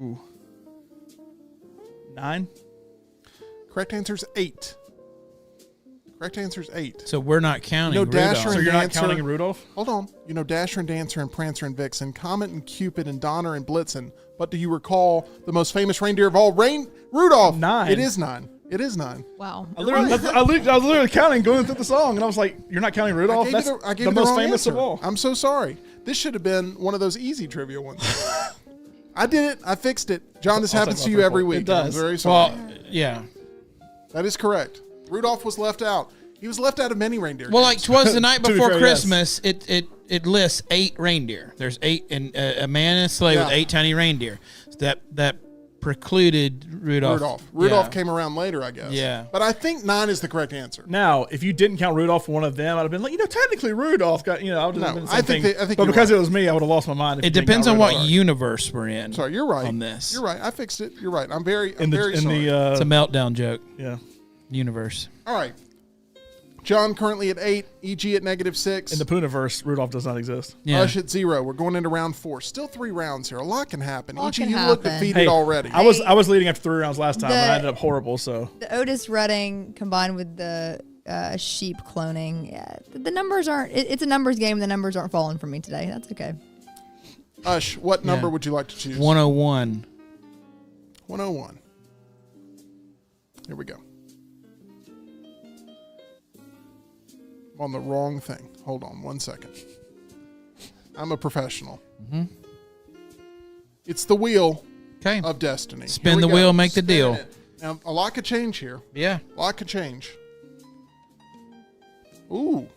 Ooh. 9. Correct answer is 8. Correct answer is 8. So we're not counting No, Dasher Rudolph. So and you're not Dancer. counting Rudolph? Hold on. You know Dasher and Dancer and Prancer and Vixen, Comet and Cupid and Donner and Blitzen. But do you recall the most famous reindeer of all? Rudolph. 9. It is 9. It is 9. Wow. I was literally counting, going through the song, and I was like, "You're not counting Rudolph? That's I gave the you most wrong famous answer. of all." I'm so sorry. This should have been one of those easy trivia ones. I did it. I fixed it. John, this I'll happens take to my you fair every point. week. It does. I'm very sorry. Well, yeah. That is correct. Rudolph was left out. He was left out of many reindeer. Well, games. like 'Twas the Night To be Before fair, yes. Christmas, it lists 8 reindeer. There's 8, and a man and a sleigh Yeah. with 8 tiny reindeer. That precluded Rudolph. Rudolph Yeah. came around later, I guess. Yeah. But I think 9 is the correct answer. Now, if you didn't count Rudolph for one of them, I'd have been like, technically Rudolph got, I would have No, been the I same think thing. that- I think but you're because right. it was me, I would have lost my mind. If It you didn't depends count on what Rudolph. universe we're in. Sorry, you're right. On this. You're right. I fixed it. You're right. I'm very in sorry. It's a meltdown joke. Yeah. Universe. All right. John currently at 8, EG at -6. In the Pooniverse, Rudolph does not exist. Yeah. Ush at 0. We're going into round 4. Still 3 rounds here. A lot can happen. A lot EG, can you look happen. defeated Hey, already. I was leading after 3 rounds last time, and I The- ended up horrible. So The Otis Redding combined with the sheep cloning. Yeah, the numbers aren't. It's a numbers game. The numbers aren't falling for me today. That's okay. Ush, what number Yeah. would you like to choose? 101. 101. Here we go. I'm on the wrong thing. Hold on 1 second. I'm a professional. Mm-hmm. It's the wheel Okay. of destiny. Spin Here we the go. wheel, make the Spin deal. it. Now, a lot could change here. Yeah. A lot could change. Ooh.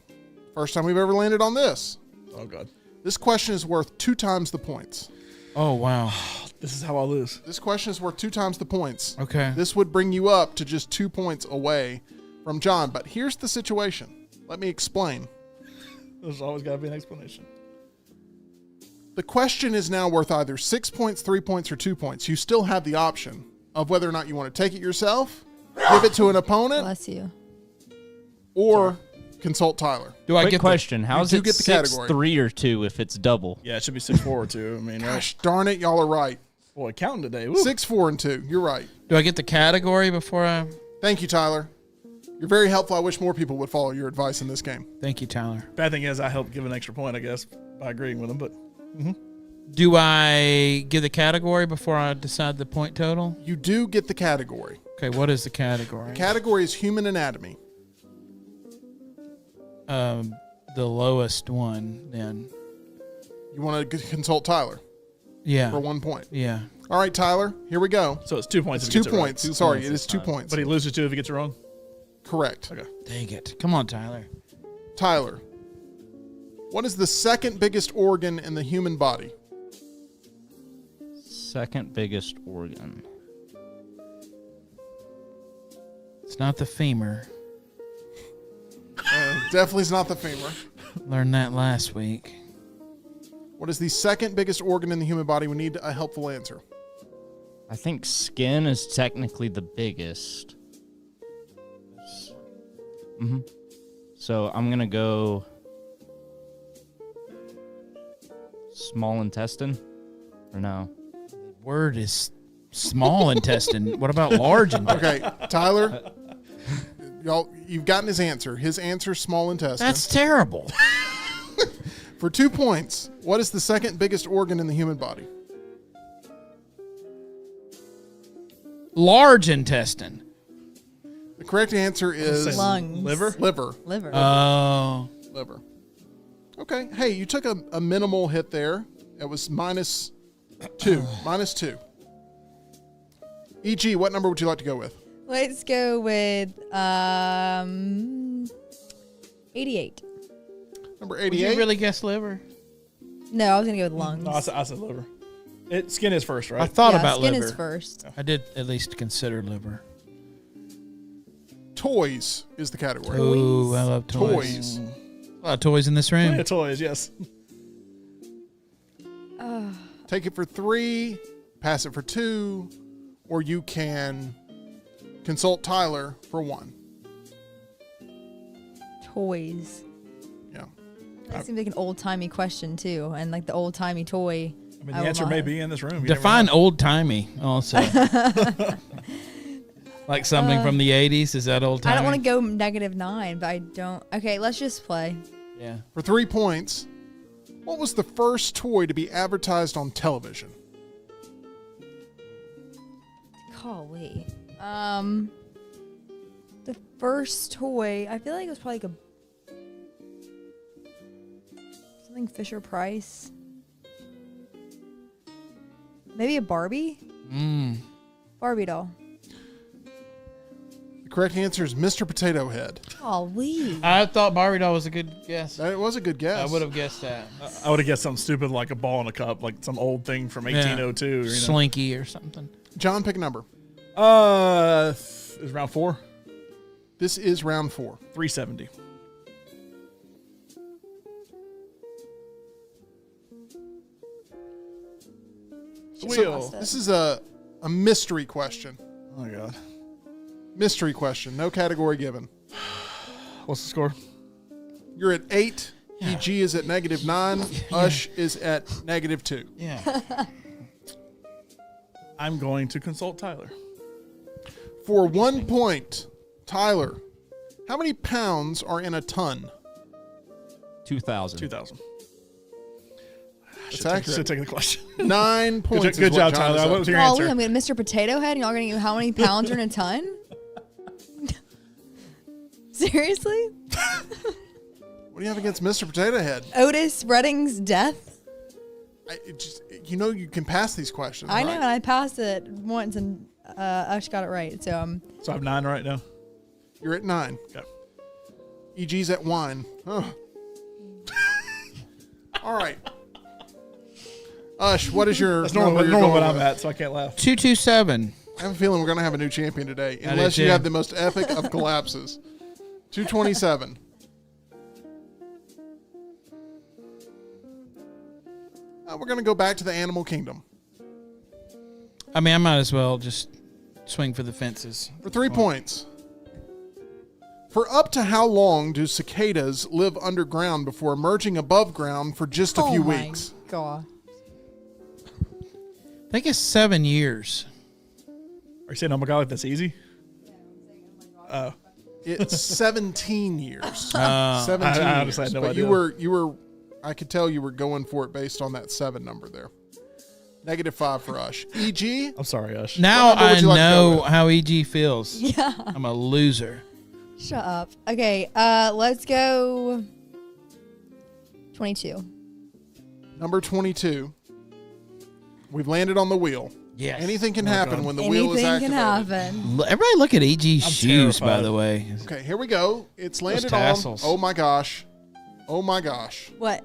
First time we've ever landed on this. oh god, This question is worth 2 times the points. Oh, wow. this is how I lose. This question is worth 2 times the points. Okay. This would bring you up to just 2 points away from John. But here's the situation. Let me explain. There's always got to be an explanation. The question is now worth either 6 points, 3 points, or 2 points. You still have the option of whether or not you want to take it yourself, give it to an opponent, Bless you. or consult Tyler. Do I Quick get question. How is do it get the 6, category. 3, or 2 if it's double? Yeah, it should be 6-4 or 2. I mean, Gosh darn it, y'all are right. boy, counting today. Woo. 6, 4, and 2. You're right. Do I get the category before I? Thank you, Tyler. You're very helpful. I wish more people would follow your advice in this game. Thank you, Tyler. Bad thing is, I helped give an extra point, I guess, by agreeing with him. But Do I give the category before I decide the point total? You do get the category. Okay, what is the category? Category is human anatomy. The lowest one, then. You want to consult Tyler Yeah. for 1 point. Yeah. All right, Tyler, here we go. so it's 2 points. It's if he 2 gets it right. points. 2 Sorry, points it this is 2 time. points. But he loses 2 if he gets it wrong. Correct. Okay. Dang it. Come on, Tyler. Tyler, what is the second biggest organ in the human body? Second biggest organ. It's not the femur. Definitely is not the femur. Learned that last week. What is the second biggest organ in the human body? We need a helpful answer. I think skin is technically the biggest. So I'm going to go small intestine. Or no? Word is small intestine. What about large intestine? Okay, Tyler, you've gotten his answer. His answer, small intestine. That's terrible. For 2 points, what is the second biggest organ in the human body? Large intestine. The correct answer is Lungs. Liver? liver. Liver. Oh. Liver. Okay. Hey, you took a minimal hit there. It was -2. -2. EG, what number would you like to go with? Let's go with 88. Number Did 88. you really guess liver? No, I was gonna go with lungs. No, I said liver. Skin is first, I right? thought Yeah, about skin liver. is first. I did at least consider liver. Toys is the category. Ooh, I love toys. Toys. A lot of toys in this room. Yeah, toys, yes. Take it for 3, pass it for 2, or you can consult Tyler for 1. Toys. Yeah. That seems like an old timey question too, and like the old timey toy. I mean, the answer may be in this room. You never Define know. old timey also. Like something from the 80s? Is that old timey? I don't want to go -9, but I don't. Okay, let's just play. Yeah. For 3 points, what was the first toy to be advertised on television? Golly. The first toy, I feel like it was probably like something Fisher Price. Maybe a Barbie? Barbie doll. The correct answer is Mr. Potato Head. Golly. I thought Barbie doll was a good guess. That was a good guess. I would have guessed that. I would have guessed something stupid like a ball in a cup, like some old thing from 1802. Or, you know. Slinky or something. John, pick a number. Is round 4? This is round 4. 370. Wheel. This is a mystery question. Oh my god. Mystery question. No category given. What's the score? You're at 8. EG is at -9. Ush is at -2. Yeah. I'm going to consult Tyler. For 1 point, Tyler, how many pounds are in a ton? 2,000. 2,000. That's Should accurate. have taken the question. 9 points. Good is job, what John Tyler. is up What was to. your Golly, answer? I'm going Mr. Potato Head, and y'all going to how many pounds are in a ton? Seriously? What do you have against Mr. Potato Head? Otis Redding's death? You can pass these questions. I know, right? and I passed it once, and Ush got it right. So So I have 9 right now. You're at 9. Okay. EG's at 1. Oh. All right. Ush, what is your That's number normal you're what going I'm with? at, so I can't laugh. 227. I have a feeling we're going to have a new champion today, do unless you too. have the most epic of collapses. 227. We're going to go back to the animal kingdom. I mean, I might as well just swing for the fences. For 3 points. For up to how long do cicadas live underground before emerging above ground for just a few weeks? God. I think it's 7 years. Are you saying, oh my God, like that's easy? Oh. It's 17 years. 17 I honestly years. had no But idea. you were, I could tell you were going for it based on that 7 number there. -5 for Ush. EG? I'm sorry, Ush. Now What number would I you like to go know with? how EG feels. Yeah. I'm a loser. Shut up. Okay, let's go 22. Number 22. We've landed on the wheel. Yes. Anything can happen when the wheel is Anything activated. can happen. Everybody look at EG's I'm shoes, by terrified. the way. Okay, here we go. It's landed on. tassels. Oh my gosh. Oh my gosh. What?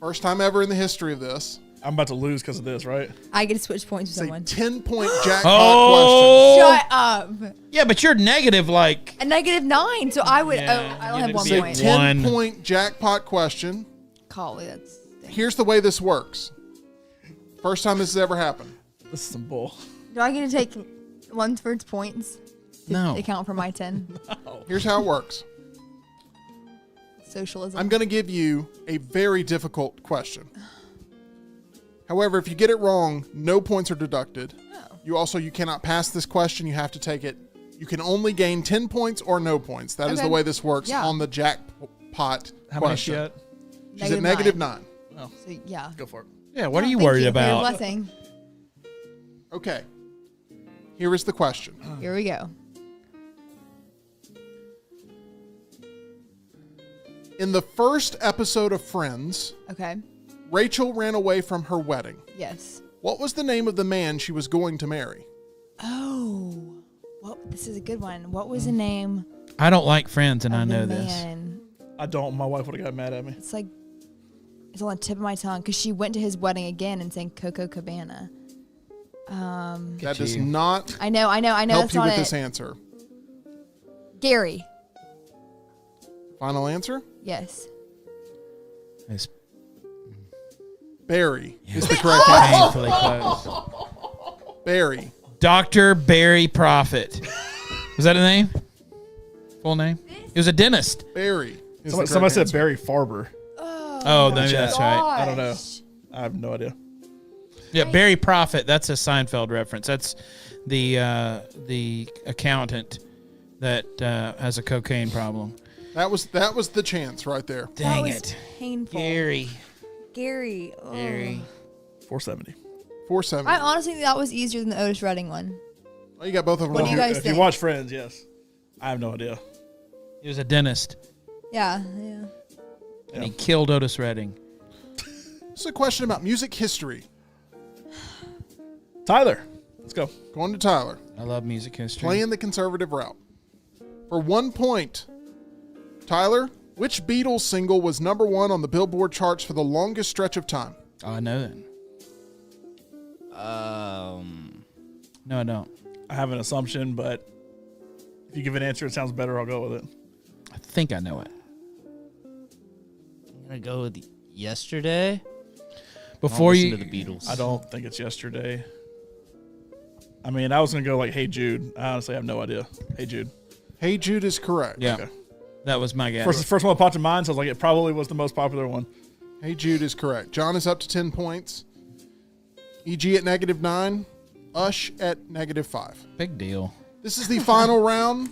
First time ever in the history of this. I'm about to lose because of this, right? I get to switch points with It's a someone. 10-point jackpot Oh! Shut up. Yeah, but you're negative like... A -9, so I would. Yeah, I don't give have it 1 to me. point. Say 1. 10-point jackpot question. Golly, that's. Here's the way this works. First time this has ever happened. This is some bull. Do I get to take Lunsford's points to No. account for my 10? Here's how it works. Socialism. I'm going to give you a very difficult question. However, if you get it wrong, no points are deducted. Oh. You cannot pass this question. You have to take it. You can only gain 10 points or no points. That is Okay. the way this works Yeah. on the jackpot How many question. she at? She's at -9. So, yeah. Go for it. Yeah, what are Oh, you thank worried for your about? blessing. Okay. Here is the question. Here we go. In the first episode of Friends, Okay. Rachel ran away from her wedding. Yes. What was the name of the man she was going to marry? Oh. Well, this is a good one. What was the name I don't like Friends, and of I know the this. man? I don't. My wife would have got mad at me. It's like, it's on the tip of my tongue because she went to his wedding again and sang Coco Cabana. That does not I know. help That's you not with it. this answer. Gary. Final answer? Yes. It's Barry is the correct answer. painfully close. Barry. Dr. Barry Prophet. Was that a name? Full name? He was a dentist. Barry. is the Somebody correct said answer. Barry Farber. Oh, no, that's right. I don't know. Gosh. I have no idea. Yeah, Barry Prophet. That's a Seinfeld reference. That's the accountant that has a cocaine problem. That was the chance right there. Dang that was it. painful. Gary. Gary. ugh. Gary. 470. 470. I honestly think that was easier than the Otis Redding one. Oh, you got both of them What do wrong. you guys If think? you watch Friends, yes. I have no idea. He was a dentist. Yeah. And he killed Otis Redding. This is a question about music history. Tyler, let's go. Going to Tyler. I love music history. Playing the conservative route. For 1 point, Tyler, which Beatles single was #1 on the Billboard charts for the longest stretch of time? Oh, I know that. No, I don't. I have an assumption, but if you give an answer, it sounds better. I'll go with it. I think I know it. I'm gonna go with Yesterday. Before I'll you, listen to the Beatles. I don't think it's Yesterday. I mean, I was gonna go like Hey Jude. I honestly have no idea. Hey Jude. Hey Jude is correct. yeah, Okay. that was my guess. First one that popped in mind, so I was like, it probably was the most popular one. Hey Jude is correct. John is up to 10 points. EG at -9. Ush at -5. Big deal. This is the final round.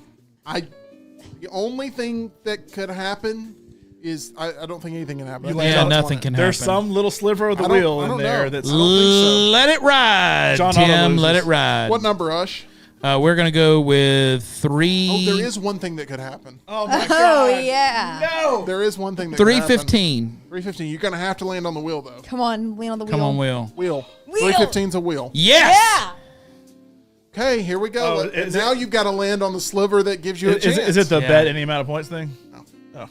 The only thing that could happen is I don't think anything can happen. You I think land Yeah, on John's nothing won can it. There's happen. some little sliver of the I don't- wheel I in don't there know. that's. I don't think so. Let it ride, John Otto Tim. Let loses. it ride. What number, Ush? We're gonna go with 3. Oh, there is one thing that could happen. Oh my Oh, yeah. No. There is one thing that could happen. 315. 315. You're going to have to land on the wheel, though. Come on, lean on the wheel. Come on, Will. Wheel. Wheel. 315's a wheel. Yes. Yeah. Okay, here we go. Oh, is now it- you've got to land on the sliver that gives you a chance. Is it the Yeah. bet any amount of points thing? No. Oh.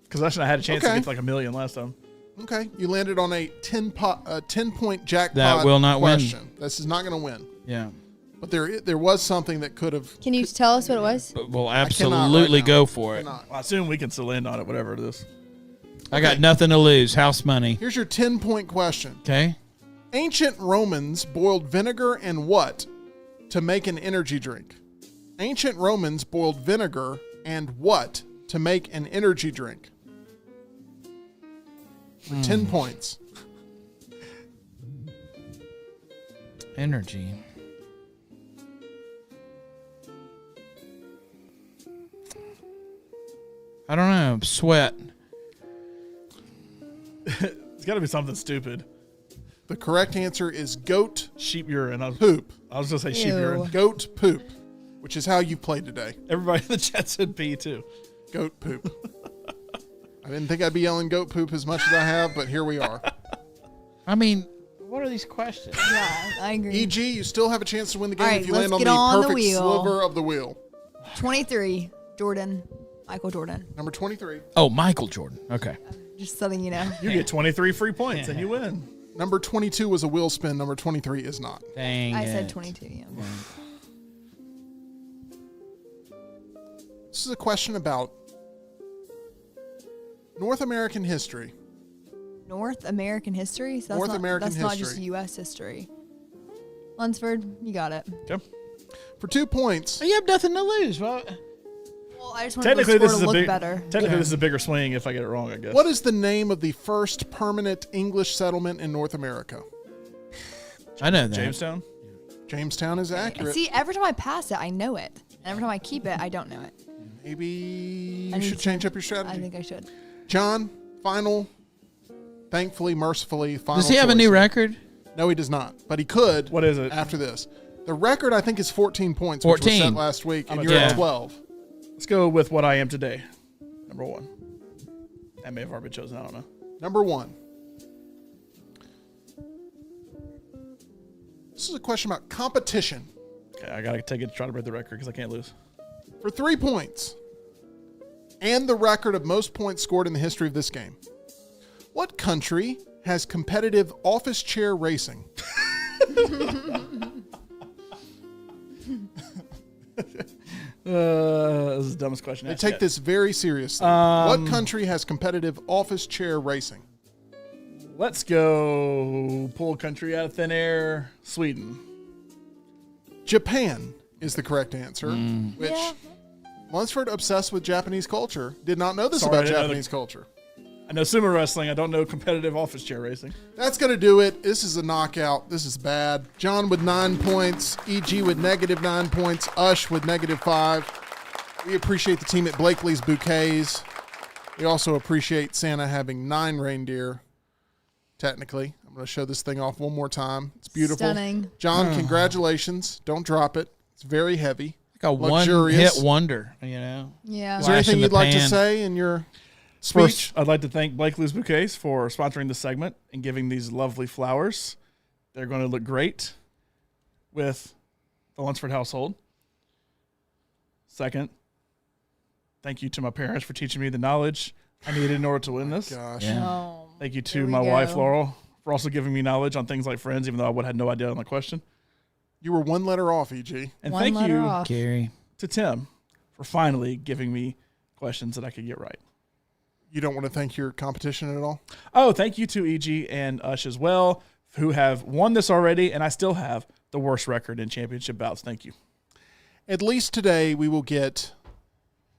Because I should have had a chance to Okay. get like 1 million last time. Okay, you landed on a 10-point jackpot That will not win. question. This is not going to win. Yeah. But there was something that could have. Can you tell us what it was? But we'll cannot absolutely right now. go for it. Cannot. Well, I assume we can still end on it, whatever it is. I got nothing to lose. House money. Here's your 10-point question. Okay. Ancient Romans boiled vinegar and what to make an energy drink? Ancient Romans boiled vinegar and what to make an energy drink? For 10 points. Energy. I don't know. Sweat. It's got to be something stupid. The correct answer is goat Sheep urine. poop. I was going to say sheep Ew. urine. Goat poop, which is how you played today. Everybody in the chat said pee too. Goat poop. I didn't think I'd be yelling goat poop as much as I have, but here we are. I mean, what are these questions? Yeah, I agree. EG, you still have a chance to win the game All right, if you let's land on get the on the perfect wheel. sliver of the wheel. 23, Jordan. Michael Jordan. Number 23. Oh, Michael Jordan. Okay. Just letting you know. You get 23 free points and you win. Number 22 was a wheel spin. Number 23 is not. Dang I it. said 22. Yeah. This is a question about North American history. North American history? So that's North not, American that's not just history. U.S. history. Lunsford, you got it. Okay. For 2 points, You have nothing to lose. Well, Well, I just wanted the Technically, score this to is a look big. better. Technically, this is a bigger swing if I get it wrong. I guess. what is the name of the first permanent English settlement in North America? I know that. Jamestown? Jamestown is And accurate. see, every time I pass it, I know it. And every time I keep it, I don't know it. Maybe I you need should to- change up your I strategy. think I should. John, final, thankfully, mercifully, final Does he have a choice. new record? No, he does not. But he could. What is it? After this. The record, I think, is 14 points, which was 14. set last week, and I'm you're a at yeah. 12. Let's go with what I am today. Number 1. That may have already been chosen. I don't know. Number 1. This is a question about competition. Okay, I gotta take it to try to break the record because I can't lose. For 3 points, and the record of most points scored in the history of this game. What country has competitive office chair racing? This is the dumbest question. They asked take yet. this very seriously. What country has competitive office chair racing? Let's go pull country out of thin air. Sweden. Japan is the correct answer, which Yeah. Lunsford, obsessed with Japanese culture, did not know this Sorry, I about didn't know the- Japanese culture. I know sumo wrestling. I don't know competitive office chair racing. That's going to do it. This is a knockout. This is bad. John with 9 points. EG with -9 points. Ush with -5. We appreciate the team at Blakely's Bouquets. We also appreciate Santa having 9 reindeer, technically. I'm going to show this thing off one more time. It's beautiful. Stunning. John, congratulations. Don't drop it. It's very heavy. Like a Luxurious. one-hit wonder, you know? Yeah. Is there Flash in anything the you'd like to pan. say in your First, speech? I'd like to thank Blakely's Bouquets for sponsoring this segment and giving these lovely flowers. They're going to look great with the Lunsford household. Second, thank you to my parents for teaching me the knowledge I needed in order to win this. Gosh. Yeah. Oh. Thank you Here to we my wife, go. Laurel, for also giving me knowledge on things like Friends, even though I would have had no idea on the question. You were 1 letter off, EG. And One thank letter you off. Gary. to Tim for finally giving me questions that I could get right. You don't want to thank your competition at all? Oh, thank you to EG and Ush as well, who have won this already, and I still have the worst record in championship bouts. Thank you. At least today we will get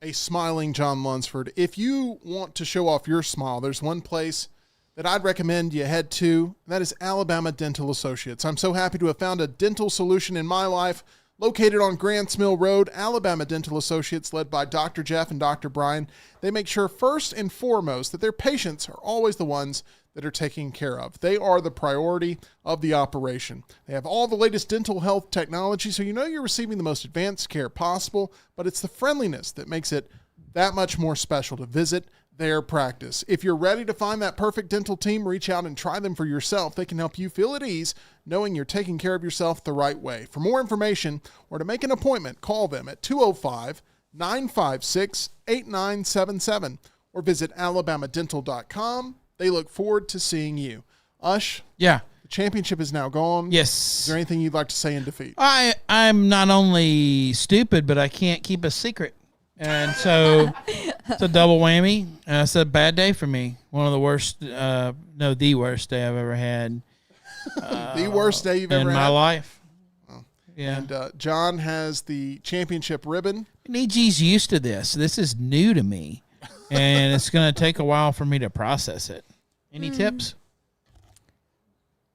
a smiling John Lunsford. If you want to show off your smile, there's one place that I'd recommend you head to, and that is Alabama Dental Associates. I'm so happy to have found a dental solution in my life. Located on Grants Mill Road, Alabama Dental Associates, led by Dr. Jeff and Dr. Brian, they make sure first and foremost that their patients are always the ones that are taken care of. They are the priority of the operation. They have all the latest dental health technology, so you know you're receiving the most advanced care possible, but it's the friendliness that makes it that much more special to visit their practice. If you're ready to find that perfect dental team, reach out and try them for yourself. They can help you feel at ease knowing you're taking care of yourself the right way. For more information or to make an appointment, call them at 205-956-8977 or visit alabamadental.com. They look forward to seeing you. Ush, Yeah. the championship is now gone. Yes. Is there anything you'd like to say in defeat? I'm not only stupid, but I can't keep a secret. And so it's a double whammy. It's a bad day for me. One of the worst, the worst day I've ever had. The worst day you've in ever my had. life. Yeah. And John has the championship ribbon. And EG's used to this. This is new to me, and it's going to take a while for me to process it. Any tips?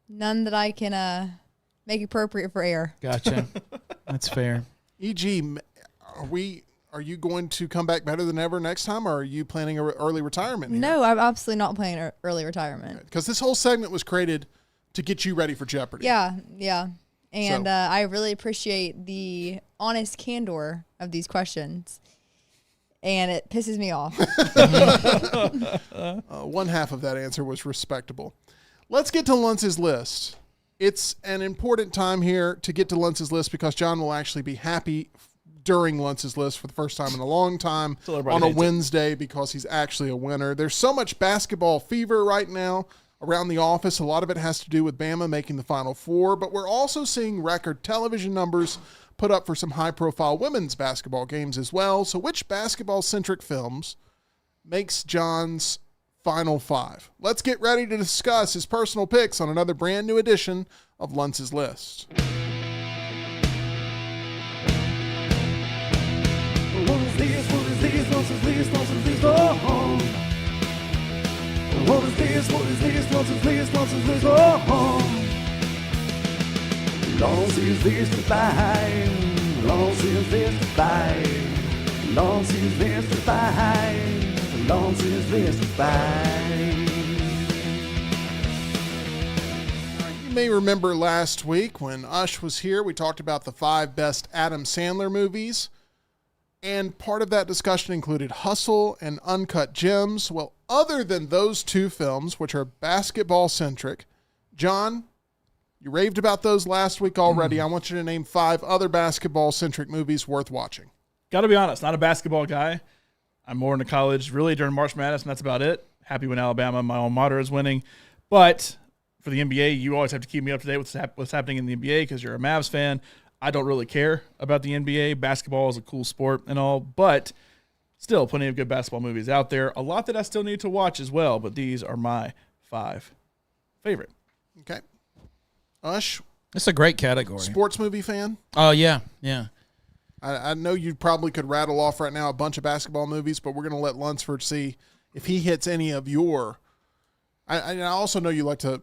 None that I can make appropriate for air. Gotcha. That's fair. EG, are you going to come back better than ever next time, or are you planning an early retirement? No, I'm absolutely not planning early retirement. Because this whole segment was created to get you ready for Jeopardy. Yeah. And So- I really appreciate the honest candor of these questions. And it pisses me off. One half of that answer was respectable. Let's get to Lunce's list. It's an important time here to get to Lunce's list because John will actually be happy during Lunce's list for the first time in a long time on a Wednesday because he's actually a winner. There's so much basketball fever right now around the office. A lot of it has to do with Bama making the Final Four, but we're also seeing record television numbers put up for some high-profile women's basketball games as well. So which basketball-centric films makes John's Final Five? Let's get ready to discuss his personal picks on another brand new edition of Lunce's List. What is this? What is this? Nonsense list, nonsense list, oh. What is this? What is this? Nonsense list, nonsense list, oh. Nonsense list to buy. Nonsense list to buy. Nonsense list to buy. Nonsense list to buy. You may remember last week when Ush was here, we talked about the 5 best Adam Sandler movies. And part of that discussion included Hustle and Uncut Gems. Well, other than those 2 films, which are basketball-centric, John, you raved about those last week already. I want you to name 5 other basketball-centric movies worth watching. Got to be honest, not a basketball guy. I'm more into college, really, during March Madness, and that's about it. Happy when Alabama, my alma mater, is winning. But for the NBA, you always have to keep me up to date with what's happening in the NBA because you're a Mavs fan. I don't really care about the NBA. Basketball is a cool sport and all, but still plenty of good basketball movies out there. A lot that I still need to watch as well, but these are my 5 favorite. Okay. Ush, It's a great category. sports movie fan? Oh, yeah. I know you probably could rattle off right now a bunch of basketball movies, but we're going to let Lunsford see if he hits any of your. I also know you like to,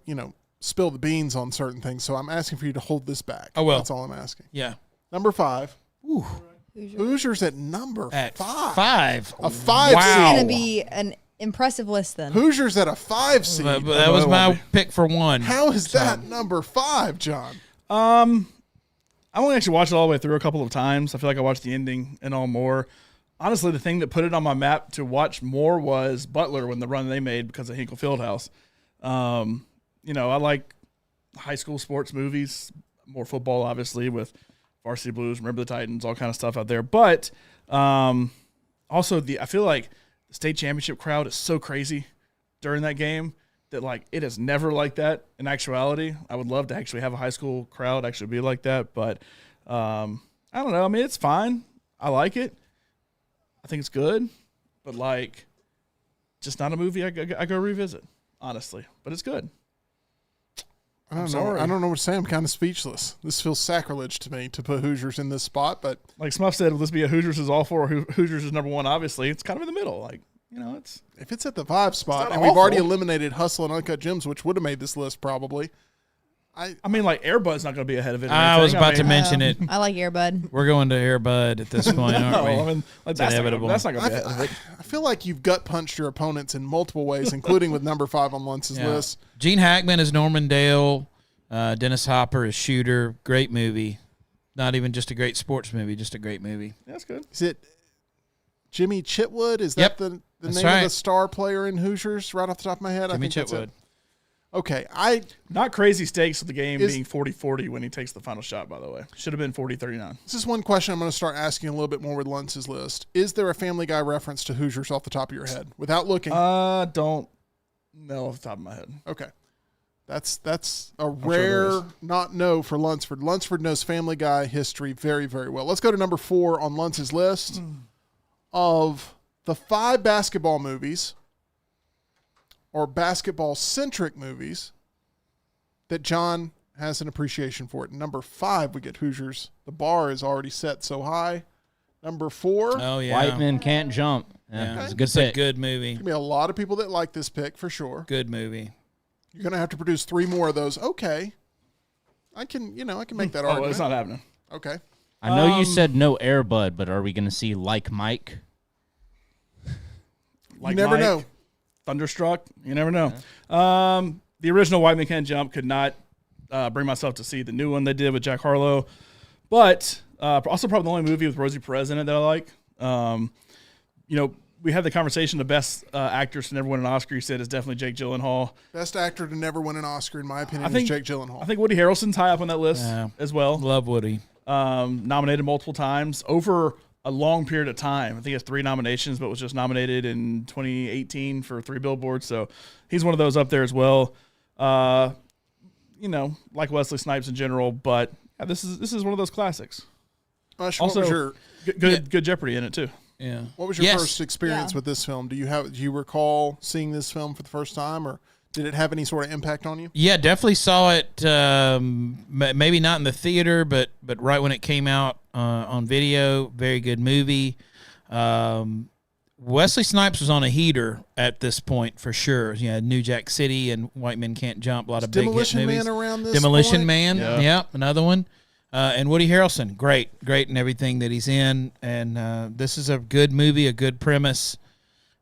spill the beans on certain things, so I'm asking for you to hold this back. I will. That's all I'm asking. Yeah. Number 5. Ooh. Hoosiers at number At 5. 5. A 5 Wow. It's seed. going to be an impressive list then. Hoosiers at a 5 seed. But that was it won't my be. pick for 1. How is that number 5, John? I only actually watched it all the way through a couple of times. I feel like I watched the ending and all more. Honestly, the thing that put it on my map to watch more was Butler when the run they made because of Hinkle Fieldhouse. I like high school sports movies, more football, obviously, with Varsity Blues, Remember the Titans, all kind of stuff out there. But also, I feel like the state championship crowd is so crazy during that game that, it is never like that in actuality. I would love to actually have a high school crowd actually be like that. But I don't know. I mean, it's fine. I like it. I think it's good. But, just not a movie I go revisit, honestly. But it's good. I don't know. sorry. I don't know what to say. I'm kind of speechless. This feels sacrilege to me to put Hoosiers in this spot, but Like Smuff said, will this be a Hoosiers is all four or Hoosiers is number 1? Obviously, it's kind of in the middle. It's if it's at the 5 spot, not and we've already awful. eliminated Hustle and Uncut Gems, which would have made this list probably. I mean, Air Bud's not going to be ahead of it. or I was anything. about to mention it. I like Airbud. We're going to Air Bud at this point, aren't No, we? I mean, that's not inevitable. That's not going to be ahead of it. I feel like you've gut punched your opponents in multiple ways, including with number 5 on Lunce's Yeah. list. Gene Hackman is Norman Dale. Dennis Hopper is Shooter. Great movie. Not even just a great sports movie, just a great movie. That's good. Is it Jimmy Chitwood? Is Yep, that the that's name of right. the star player in Hoosiers right off the top of my head? Jimmy I think that's Chitwood. it. Okay, Not crazy stakes with the game Is- being 40-40 when he takes the final shot, by the way. Should have been 40-39. this is one question I'm going to start asking a little bit more with Lunce's list. Is there a Family Guy reference to Hoosiers off the top of your head without looking? Don't know off the top of my head. Okay. That's a sure rare there is. not know for Lunsford. Lunsford knows Family Guy history very, very well. Let's go to number 4 on Lunce's list of the 5 basketball movies or basketball-centric movies. that John has an appreciation for it. Number 5, we get Hoosiers. The bar is already set so high. Number 4, Oh yeah, White Men Can't Jump. Yeah, Yeah, it's a good it's a pick. good movie. There'll be a lot of people that like this pick for sure. Good movie. You're going to have to produce 3 more of those. Okay. I can make that Oh, argument. it's not happening. Okay. I know you said no Air Bud, but are we going to see Like Mike? Like you never Mike, know. Thunderstruck. You never know. The original White Man Can't Jump could not bring myself to see the new one they did with Jack Harlow, but also probably the only movie with Rosie Perez in it that I like. We had the conversation. The best actress to never win an Oscar, you said, is definitely Jake Gyllenhaal. Best actor to never win an Oscar, in my opinion, I think- is Jake Gyllenhaal. I think Woody Harrelson's high up on that list as well. Love Woody. Nominated multiple times over a long period of time. I think he has 3 nominations, but was just nominated in 2018 for 3 billboards. So he's one of those up there as well. Like Wesley Snipes in general, but this is one of those classics. Ush, Also, what was your good Jeopardy in it too. Yeah. What was your Yes. first experience Yeah. with this film? Do you recall seeing this film for the first time, or did it have any sort of impact on you? Yeah, definitely saw it. Maybe not in the theater, but right when it came out on video. Very good movie. Wesley Snipes was on a heater at this point for sure. Yeah, New Jack City and White Men Can't Jump. A lot of big hit Demolition movies. Man around this Demolition point? Man. Yeah. Yeah, another one. And Woody Harrelson, great in everything that he's in. And this is a good movie, a good premise.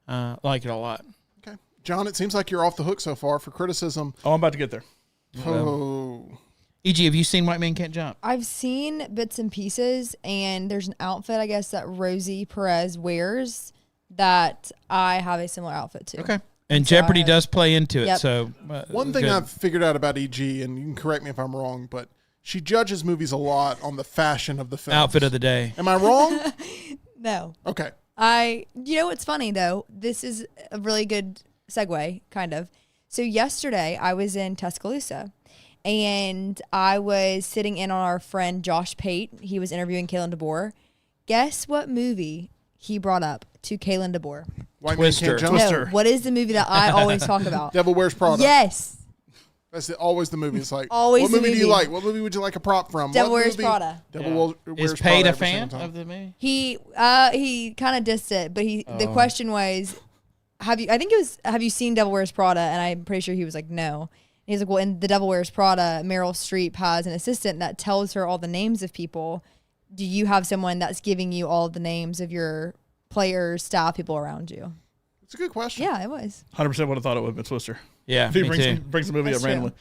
Like it a lot. Okay. John, it seems like you're off the hook so far for criticism. Oh, I'm about to get there. Oh. E.G., have you seen White Men Can't Jump? I've seen bits and pieces, and there's an outfit, I guess, that Rosie Perez wears that I have a similar outfit to. Okay. And So Jeopardy I- does play into it. Yep. So One thing good. I've figured out about EG, and you can correct me if I'm wrong, but she judges movies a lot on the fashion of the film. Outfit of the day. Am I wrong? No. Okay. You know what's funny though? This is a really good segue, kind of. So yesterday I was in Tuscaloosa and I was sitting in on our friend Josh Pate. He was interviewing Kalen DeBoer. Guess what movie he brought up to Kalen DeBoer? White Twister. Man Can't Jump. Twister. No, what is the movie that I always talk about? Devil Wears Prada. Yes. That's always the movie. It's like, Always what the movie do you movie. like? What movie would you like a prop from? Devil What Wears movie- Prada. Devil Wears Is Prada Pate a every fan single time. of the movie? He kind of dissed it, but the question was, have you seen Devil Wears Prada? And I'm pretty sure he was like, no. And he's like, well, in The Devil Wears Prada, Meryl Streep has an assistant that tells her all the names of people. Do you have someone that's giving you all the names of your players, staff, people around you? It's a good question. Yeah, it was. 100% would have thought it would have been Twister. Yeah, If he me too. brings the movie That's up true.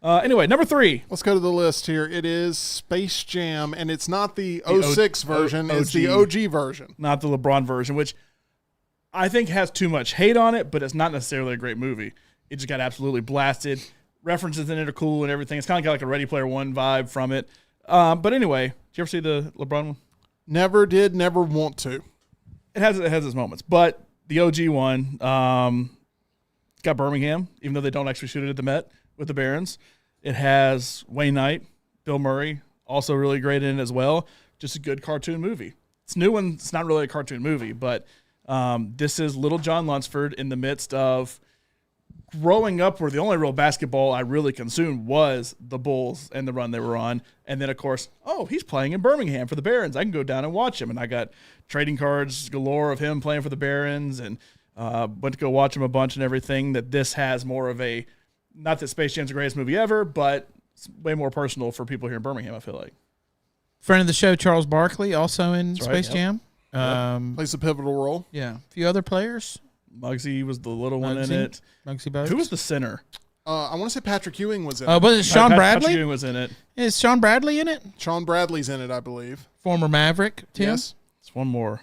randomly. Anyway, number 3. Let's go to the list here. It is Space Jam, and it's not the The 06 version. It's the OG version. Not the LeBron version, which I think has too much hate on it, but it's not necessarily a great movie. It just got absolutely blasted. References in it are cool and everything. It's kind of got like a Ready Player One vibe from it. But anyway, did you ever see the LeBron one? Never did, never want to. It has its moments, but the OG one it's got Birmingham, even though they don't actually shoot it at the Met with the Barons. It has Wayne Knight, Bill Murray, also really great in it as well. Just a good cartoon movie. It's new and it's not really a cartoon movie, but this is little John Lunsford in the midst of growing up where the only real basketball I really consumed was the Bulls and the run they were on. And then, of course, he's playing in Birmingham for the Barons. I can go down and watch him. And I got trading cards galore of him playing for the Barons and went to go watch him a bunch and everything. That this has more of a, not that Space Jam's the greatest movie ever, but it's way more personal for people here in Birmingham, I feel like. Friend of the show, Charles Barkley, also in That's right, Space yep. Jam. Plays a pivotal role. Yeah, a few other players. Muggsy was the little one in Muggsy? it. Muggsy Bogues. Who was the center? I want to say Patrick Ewing was in Oh, it. was it Sean Patrick Bradley? Ewing was in it. Is Sean Bradley in it? Sean Bradley's in it, I believe. Former Maverick, Tim? Yes. It's one more.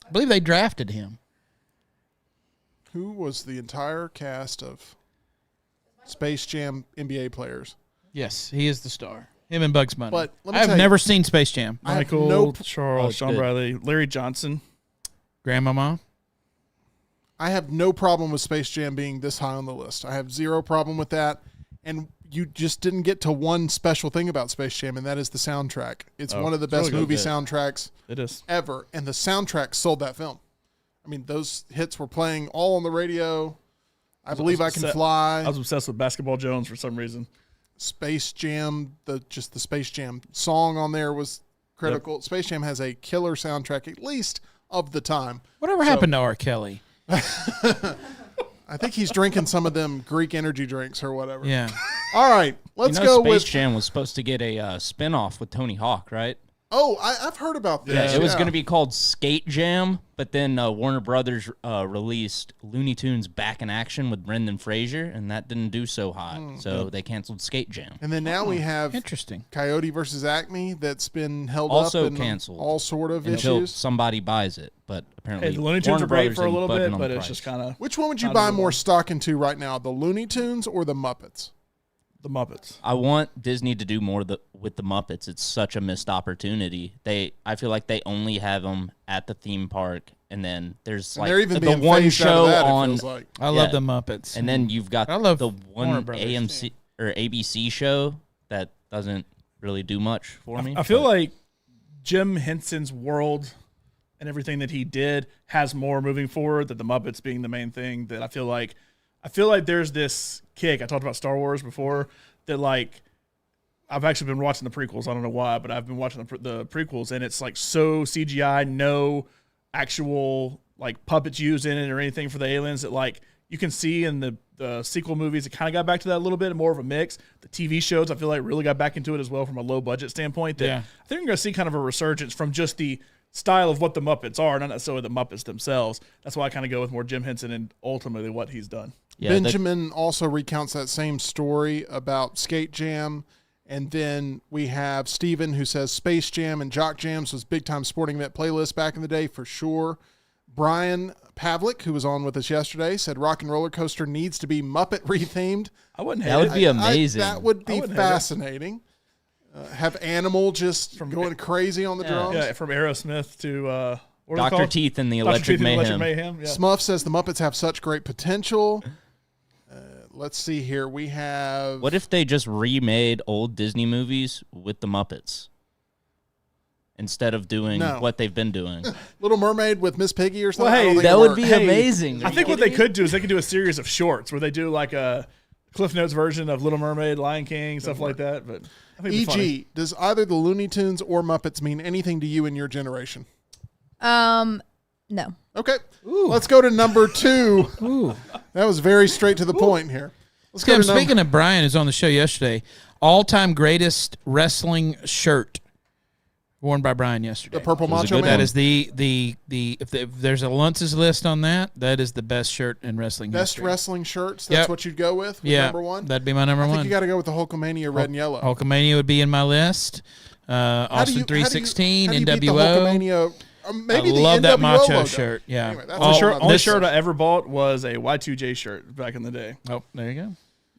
I believe they drafted him. Who was the entire cast of Space Jam NBA players? Yes, he is the star. Him and Bugs Bunny. But let me I've tell you- never seen Space Jam. I have Michael, no- Charles, Sean good. Bradley, Larry Johnson. Grandmama. I have no problem with Space Jam being this high on the list. I have zero problem with that. And you just didn't get to one special thing about Space Jam, and that is the soundtrack. It's one of the it's best really movie good. soundtracks It is. ever. And the soundtrack sold that film. I mean, those hits were playing all on the radio. I believe I Can I Fly. was obsessed with Basketball Jones for some reason. Space Jam, the Space Jam song on there was critical. Yep. Space Jam has a killer soundtrack, at least of the time. Whatever happened to R. Kelly? I think he's drinking some of them Greek energy drinks or whatever. Yeah. All right, let's go Space with Jam was supposed to get a spinoff with Tony Hawk, right? Oh, I've heard about this. Yeah, it was going to be called Skate Jam, but then Warner Brothers released Looney Tunes Back in Action with Brendan Fraser, and that didn't do so hot, so they canceled Skate Jam. And then now we have Interesting. Coyote versus Acme that's been held Also up and canceled all sort of until issues. somebody buys it, but apparently Hey, the Looney Tunes Warner are great Brothers for a isn't little budging bit, on but the it's price. just kind of Which one would you not buy moving more on. stock into right now, the Looney Tunes or the Muppets? the Muppets. I want Disney to do more with the Muppets. It's such a missed opportunity. I feel like they only have them at the theme park, and then there's And like they're even the being one phased out of show that, it on, feels like. I love the Muppets. and then you've got I love the Warner one Brothers, AMC or ABC show that doesn't really do much for me. I feel but- like Jim Henson's world and everything that he did has more moving forward than the Muppets being the main thing. That I feel like there's this kick. I talked about Star Wars before. That like I've actually been watching the prequels. I don't know why, but I've been watching the prequels, and it's like so CGI, no actual like puppets used in it or anything for the aliens. That like you can see in the sequel movies, it kind of got back to that a little bit, more of a mix. The TV shows, I feel like, really got back into it as well from a low budget standpoint. That I think we're going to see kind of a resurgence from just the style of what the Muppets are, not necessarily the Muppets themselves. That's why I kind of go with more Jim Henson and ultimately what he's done. Yeah, Benjamin also recounts that same story about Skate Jam. And then we have Steven who says Space Jam and Jock Jams was big-time sporting event playlist back in the day for sure. Brian Pavlik, who was on with us yesterday, said Rock and Roller Coaster needs to be Muppet rethemed. I wouldn't hate That would it. be amazing. That would be wouldn't hate it. fascinating. Have Animal just going crazy on the drums. Yeah, from Aerosmith to what are they Dr. called? Teeth and the Dr. Electric Teeth and Mayhem. Electric Mayhem. Yeah. Smuff says the Muppets have such great potential. Let's see here. We have... What if they just remade old Disney movies with the Muppets instead of doing what they've been doing? Little Mermaid with Miss Piggy or something? Well, hey, I don't think That it would works. be amazing. I think what they could do is they could do a series of shorts where they do like a Cliff Notes version of Little Mermaid, Lion King, stuff like that. But I think it'd be funny. E.g., does either the Looney Tunes or Muppets mean anything to you in your generation? No. Okay. Let's go to number 2. That was very straight to the point here. Let's go Tim, to number... speaking of Brian, who's on the show yesterday, all-time greatest wrestling shirt worn by Brian yesterday. The Purple It was a Macho good Man? That is if there's a Lunce's list on that, that is the best shirt in wrestling Best history. wrestling shirts? That's Yep. what you'd go with Yeah, number 1? that'd be my number I think one. you got to go with the Hulkamania red and yellow. Hulkamania would be in my list. How do Austin you- 316, how do you beat the NWO. Hulkamania? Maybe I the love NWO that macho logo. shirt. Yeah. Anyway, that's The a shirt, whole only other- shirt I ever bought was a Y2J shirt back in the day. Oh, there you go.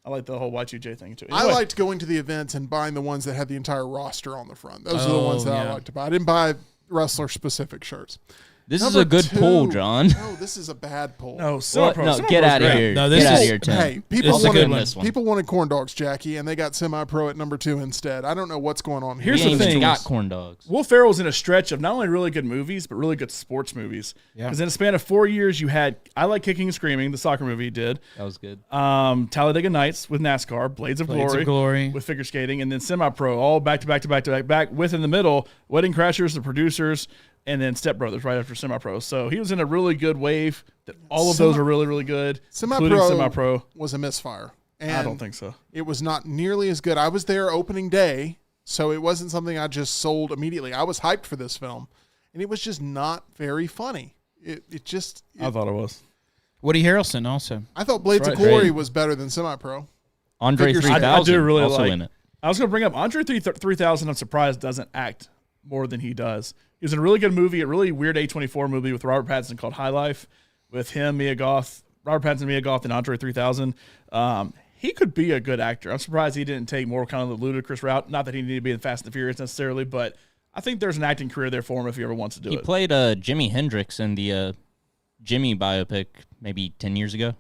I like the whole Y2J thing too. I Anyway, liked going to the events and buying the ones that had the entire roster on the front. Those are the ones that I yeah. liked to buy. I didn't buy wrestler-specific shirts. This is Number a good 2. pull, John. No, this is a bad pull. no, What? semi-pro. No, Semi-pro's get out of great. here. No, Get this out is- of here, Tim. Hey, people This is a good wanted one. This one. people wanted corn dogs, Jackie, and they got semi-pro at number 2 instead. I don't know what's going on here. Here's We the ain't even thing. got corn dogs. Will Ferrell's in a stretch of not only really good movies, but really good sports movies. Yeah. Because in a span of 4 years, you had I Like Kicking and Screaming, the soccer movie he did, That was good. Talladega Nights with NASCAR, Blades of Glory with figure skating, and then semi-pro, all back to back to back to back back. With in the middle, Wedding Crashers, The Producers, and then Step Brothers right after semi-pro. So he was in a really good wave. That all of those are really, really good, including Semi-pro semi-pro. was a misfire. And I don't think so. it was not nearly as good. I was there opening day, so it wasn't something I just sold immediately. I was hyped for this film, and it was just not very funny. I thought it was. Woody Harrelson also. I thought Blades of Right. Glory Great. was better than semi-pro. Andre Figure skating. 3000 I do really also like- in it. I was going to bring up Andre 3000. I'm surprised doesn't act more than he does. He was in a really good movie, a really weird A24 movie with Robert Pattinson called High Life, with him, Mia Goth, Robert Pattinson, Mia Goth, and Andre 3000. He could be a good actor. I'm surprised he didn't take more kind of the ludicrous route. Not that he needed to be in Fast and the Furious necessarily, but I think there's an acting career there for him if he ever wants to do He it. played Jimi Hendrix in the Jimmy biopic maybe 10 years ago.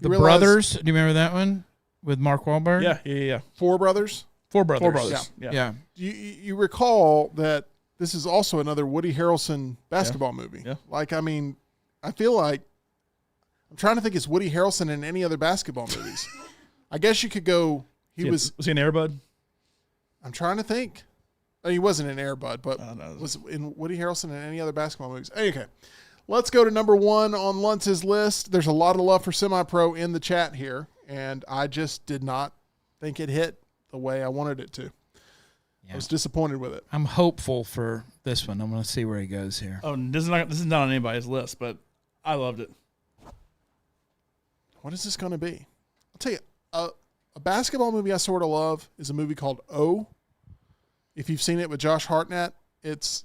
The realize- Brothers. Do you remember that one with Mark Wahlberg? Yeah. Four Brothers. Four Brothers. Four Brothers. Yeah. Yeah. You recall that this is also another Woody Harrelson basketball movie. Yeah. Like, I mean, I feel like I'm trying to think, is Woody Harrelson in any other basketball movies? I guess you could go Was he an Airbud? I'm trying to think. He wasn't in Air Bud, but no. was in Woody Harrelson in any other basketball movies. Okay, let's go to number 1 on Lunce's list. There's a lot of love for Semi-Pro in the chat here, and I just did not think it hit the way I wanted it to. Yeah. I was disappointed with it. I'm hopeful for this one. I'm going to see where he goes here. Oh, this is not on anybody's list, but I loved it. What is this going to be? I'll tell you, a basketball movie I sort of love is a movie called O. If you've seen it with Josh Hartnett, it's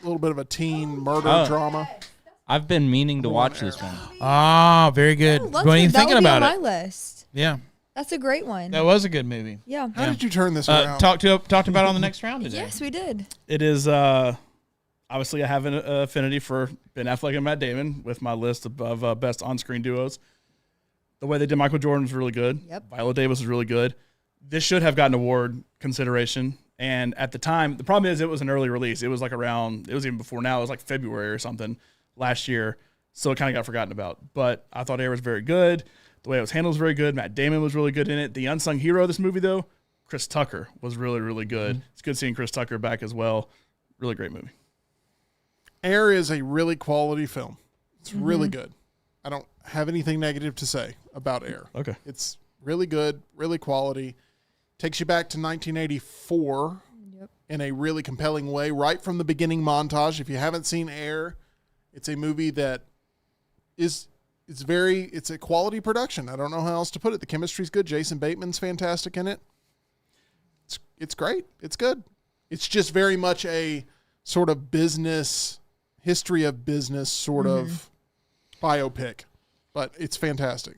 a little bit of a teen murder drama. I've been meaning to watch this one. Ah, very good. Oh, What are you thinking about on it? my list. Yeah, That's a great one. that was a good movie. Yeah. How did you turn this around? Talked about it on the next round today. Yes, we did. It is obviously I have an affinity for Ben Affleck and Matt Damon with my list of best on-screen duos. The way they did Michael Jordan was really good. Yep. Viola Davis was really good. This should have gotten award consideration. And at the time, the problem is it was an early release. It was like it was even before now. It was like February or something last year. So it kind of got forgotten about. But I thought Air was very good. The way it was handled was very good. Matt Damon was really good in it. The unsung hero of this movie, though, Chris Tucker, was really, really good. It's good seeing Chris Tucker back as well. Really great movie. Air is a really quality film. It's really good. I don't have anything negative to say about Air. Okay. It's really good, really quality. Takes you back to 1984 in a really compelling way, right from the beginning montage. If you haven't seen Air, it's a movie that it's a quality production. I don't know how else to put it. The chemistry's good. Jason Bateman's fantastic in it. It's great. It's good. It's just very much a sort of history of business sort of biopic, but it's fantastic.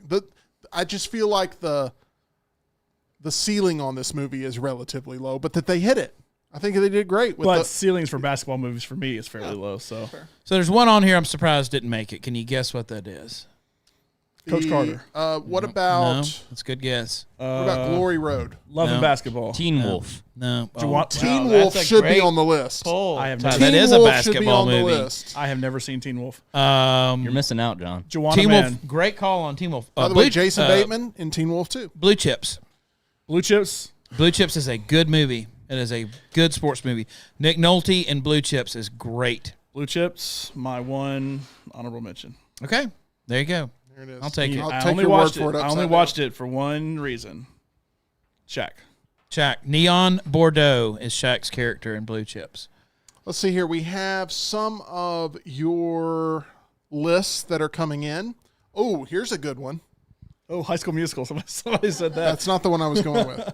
I just feel like the ceiling on this movie is relatively low, but that they hit it. I think they did great. But ceilings for basketball movies for me is fairly low. So there's one on here I'm surprised didn't make it. Can you guess what that is? Coach Carter. What about No, that's a good guess. what about Glory Road? Love and basketball. Teen Wolf. No. Teen Wolf should be on the list. Pull. I have That never- is a Teen Wolf should be basketball on the movie. list. I have never seen Teen Wolf. You're missing out, John. Joanna Teen Man. Wolf. Great call on Teen Wolf. By the way, Jason Bateman in Teen Wolf too. Blue Chips. Blue Chips. Blue Chips is a good movie. It is a good sports movie. Nick Nolte in Blue Chips is great. Blue Chips, my one honorable mention. Okay, there you go. There it is. I'll take it. I'll I take only your word watched for it. I only upside watched down. it for one reason. Shaq. Shaq. Neon Bordeaux is Shaq's character in Blue Chips. Let's see here. We have some of your lists that are coming in. Oh, here's a good one. Oh, High School Musical. Somebody said that. That's not the one I was going with.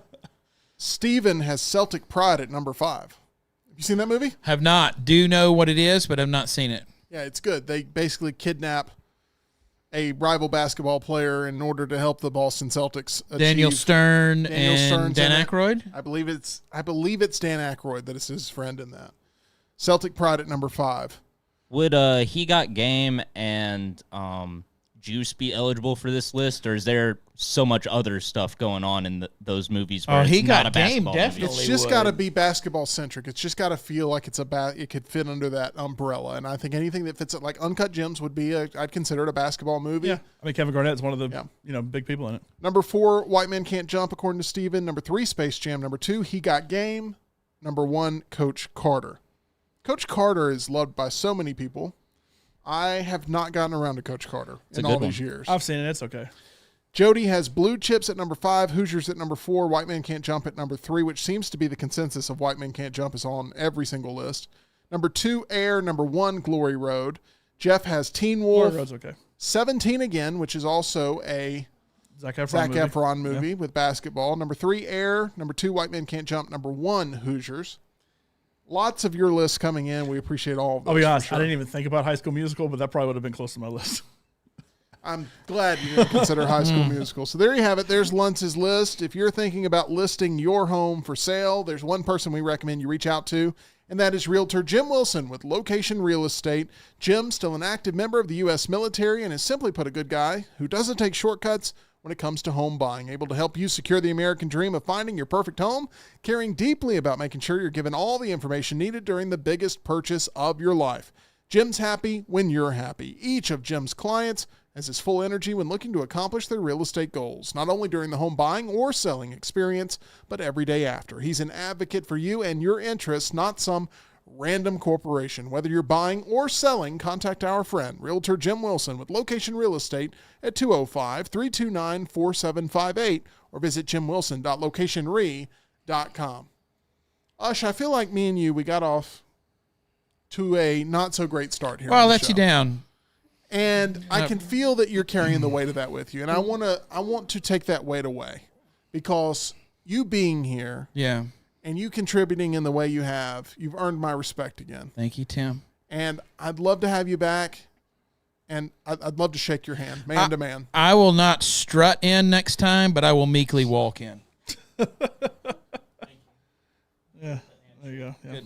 Steven has Celtic Pride at number 5. Have you seen that movie? Have not. Do know what it is, but have not seen it. Yeah, it's good. They basically kidnap a rival basketball player in order to help the Boston Celtics achieve. Daniel Stern Daniel and Stern's Dan in it. Aykroyd. I believe it's Dan Aykroyd that is his friend in that. Celtic Pride at number 5. Would He Got Game and Juice be eligible for this list, or is there so much other stuff going on in those movies where Oh, it's He not Got a Game, basketball definitely. movie? It's just would. got to be basketball centric. It's just got to feel like it could fit under that umbrella. And I think anything that fits it, like Uncut Gems, would be I'd consider it a basketball movie. Yeah. I mean, Kevin Garnett's one of the big people in it. Number 4, White Men Can't Jump, according to Steven. Number 3, Space Jam. Number 2, He Got Game. Number 1, Coach Carter. Coach Carter is loved by so many people. I have not gotten around to Coach Carter in all these years. I've seen it. It's okay. Jody has Blue Chips at number 5, Hoosiers at number 4, White Man Can't Jump at number 3, which seems to be the consensus of White Man Can't Jump is on every single list. Number 2, Air. Number 1, Glory Road. Jeff has Teen Wolf. Glory Road's okay. 17 Again, which is also a Zac Efron Zac movie. Efron movie with basketball. Number 3, Air. Number 2, White Men Can't Jump. Number 1, Hoosiers. Lots of your lists coming in. We appreciate all of those. I'll be for honest. sure. I didn't even think about High School Musical, but that probably would have been close to my list. I'm glad you didn't consider High School Musical. So there you have it. There's Lunce's list. If you're thinking about listing your home for sale, there's one person we recommend you reach out to, and that is Realtor Jim Wilson with Location Real Estate. Jim's still an active member of the U.S. military and is simply put a good guy who doesn't take shortcuts when it comes to home buying, able to help you secure the American dream of finding your perfect home, caring deeply about making sure you're given all the information needed during the biggest purchase of your life. Jim's happy when you're happy. Each of Jim's clients has his full energy when looking to accomplish their real estate goals, not only during the home buying or selling experience, but every day after. He's an advocate for you and your interests, not some random corporation. Whether you're buying or selling, contact our friend, Realtor Jim Wilson with Location Real Estate at 205-329-4758 or visit jimwilson.locationre.com. Ush, I feel like me and you, we got off to a not so great start here. Well, I'll on the let you show. down. And I can feel that you're carrying the weight of that with you. And I want to take that weight away because you being here Yeah. and you contributing in the way you have, you've earned my respect again. Thank you, Tim. And I'd love to have you back. And I'd love to shake your hand, man to man. I will not strut in next time, but I will meekly walk in. Yeah, there you go. Yeah.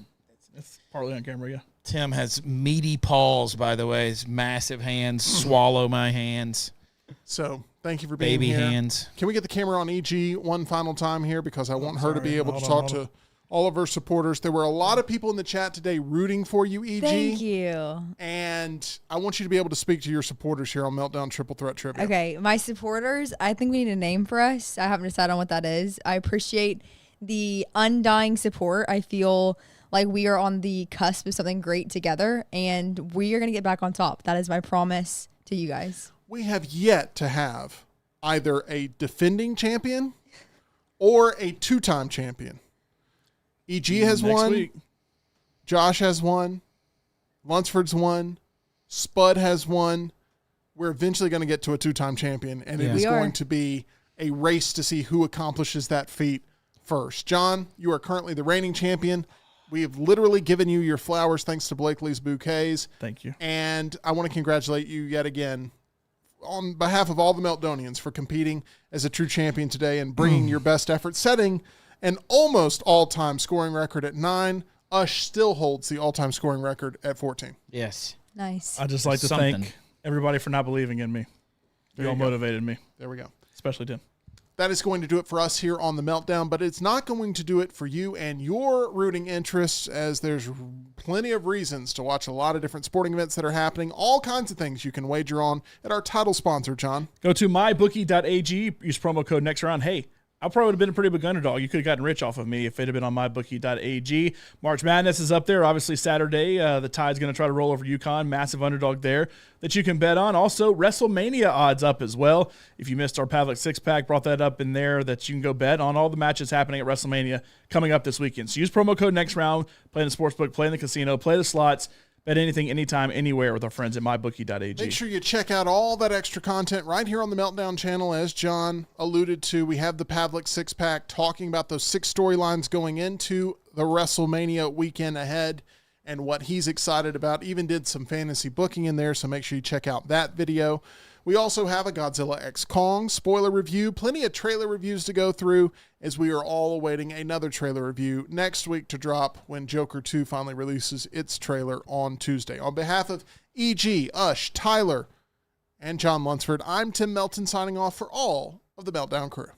It's partly on camera, yeah. Tim has meaty paws, by the way. His massive hands swallow my hands. So thank you for being Baby here. hands. Can we get the camera on EG one final time here? Because I want her to be able to talk to all of her supporters. There were a lot of people in the chat today rooting for you, EG. Thank you. And I want you to be able to speak to your supporters here on Meltdown Triple Threat Trivia. Okay, my supporters, I think we need a name for us. I haven't decided on what that is. I appreciate the undying support. I feel like we are on the cusp of something great together, and we are going to get back on top. That is my promise to you guys. We have yet to have either a defending champion or a two-time champion. EG has Next won. week. Josh has won. Lunsford's won. Spud has won. We're eventually going to get to a two-time champion, and it Yeah. is We are. going to be a race to see who accomplishes that feat first. John, you are currently the reigning champion. We have literally given you your flowers thanks to Blakely's bouquets. Thank you. And I want to congratulate you yet again on behalf of all the Meltdonians for competing as a true champion today and bringing your best effort, setting an almost all-time scoring record at 9. Ush still holds the all-time scoring record at 14. Yes. Nice. I'd just like to Something. thank everybody for not believing in me. You all you go. motivated me, There we go. especially Tim. That is going to do it for us here on The Meltdown, but it's not going to do it for you and your rooting interests, as there's plenty of reasons to watch a lot of different sporting events that are happening, all kinds of things you can wager on at our title sponsor, John. Go to mybookie.ag, use promo code next round. Hey, I probably would have been a pretty big underdog. You could have gotten rich off of me if it had been on mybookie.ag. March Madness is up there. Obviously, Saturday, the Tide's going to try to roll over UConn. Massive underdog there that you can bet on. Also, WrestleMania odds up as well. If you missed our Pavlik six-pack, brought that up in there that you can go bet on all the matches happening at WrestleMania coming up this weekend. So use promo code next round, play in the sportsbook, play in the casino, play the slots, bet anything, anytime, anywhere with our friends at mybookie.ag. Make sure you check out all that extra content right here on the Meltdown channel. As John alluded to, we have the Pavlik six-pack talking about those 6 storylines going into the WrestleMania weekend ahead and what he's excited about. Even did some fantasy booking in there, so make sure you check out that video. We also have a Godzilla X Kong spoiler review, plenty of trailer reviews to go through as we are all awaiting another trailer review next week to drop when Joker 2 finally releases its trailer on Tuesday. On behalf of EG, Ush, Tyler, and John Lunsford, I'm Tim Melton signing off for all of the Meltdown crew.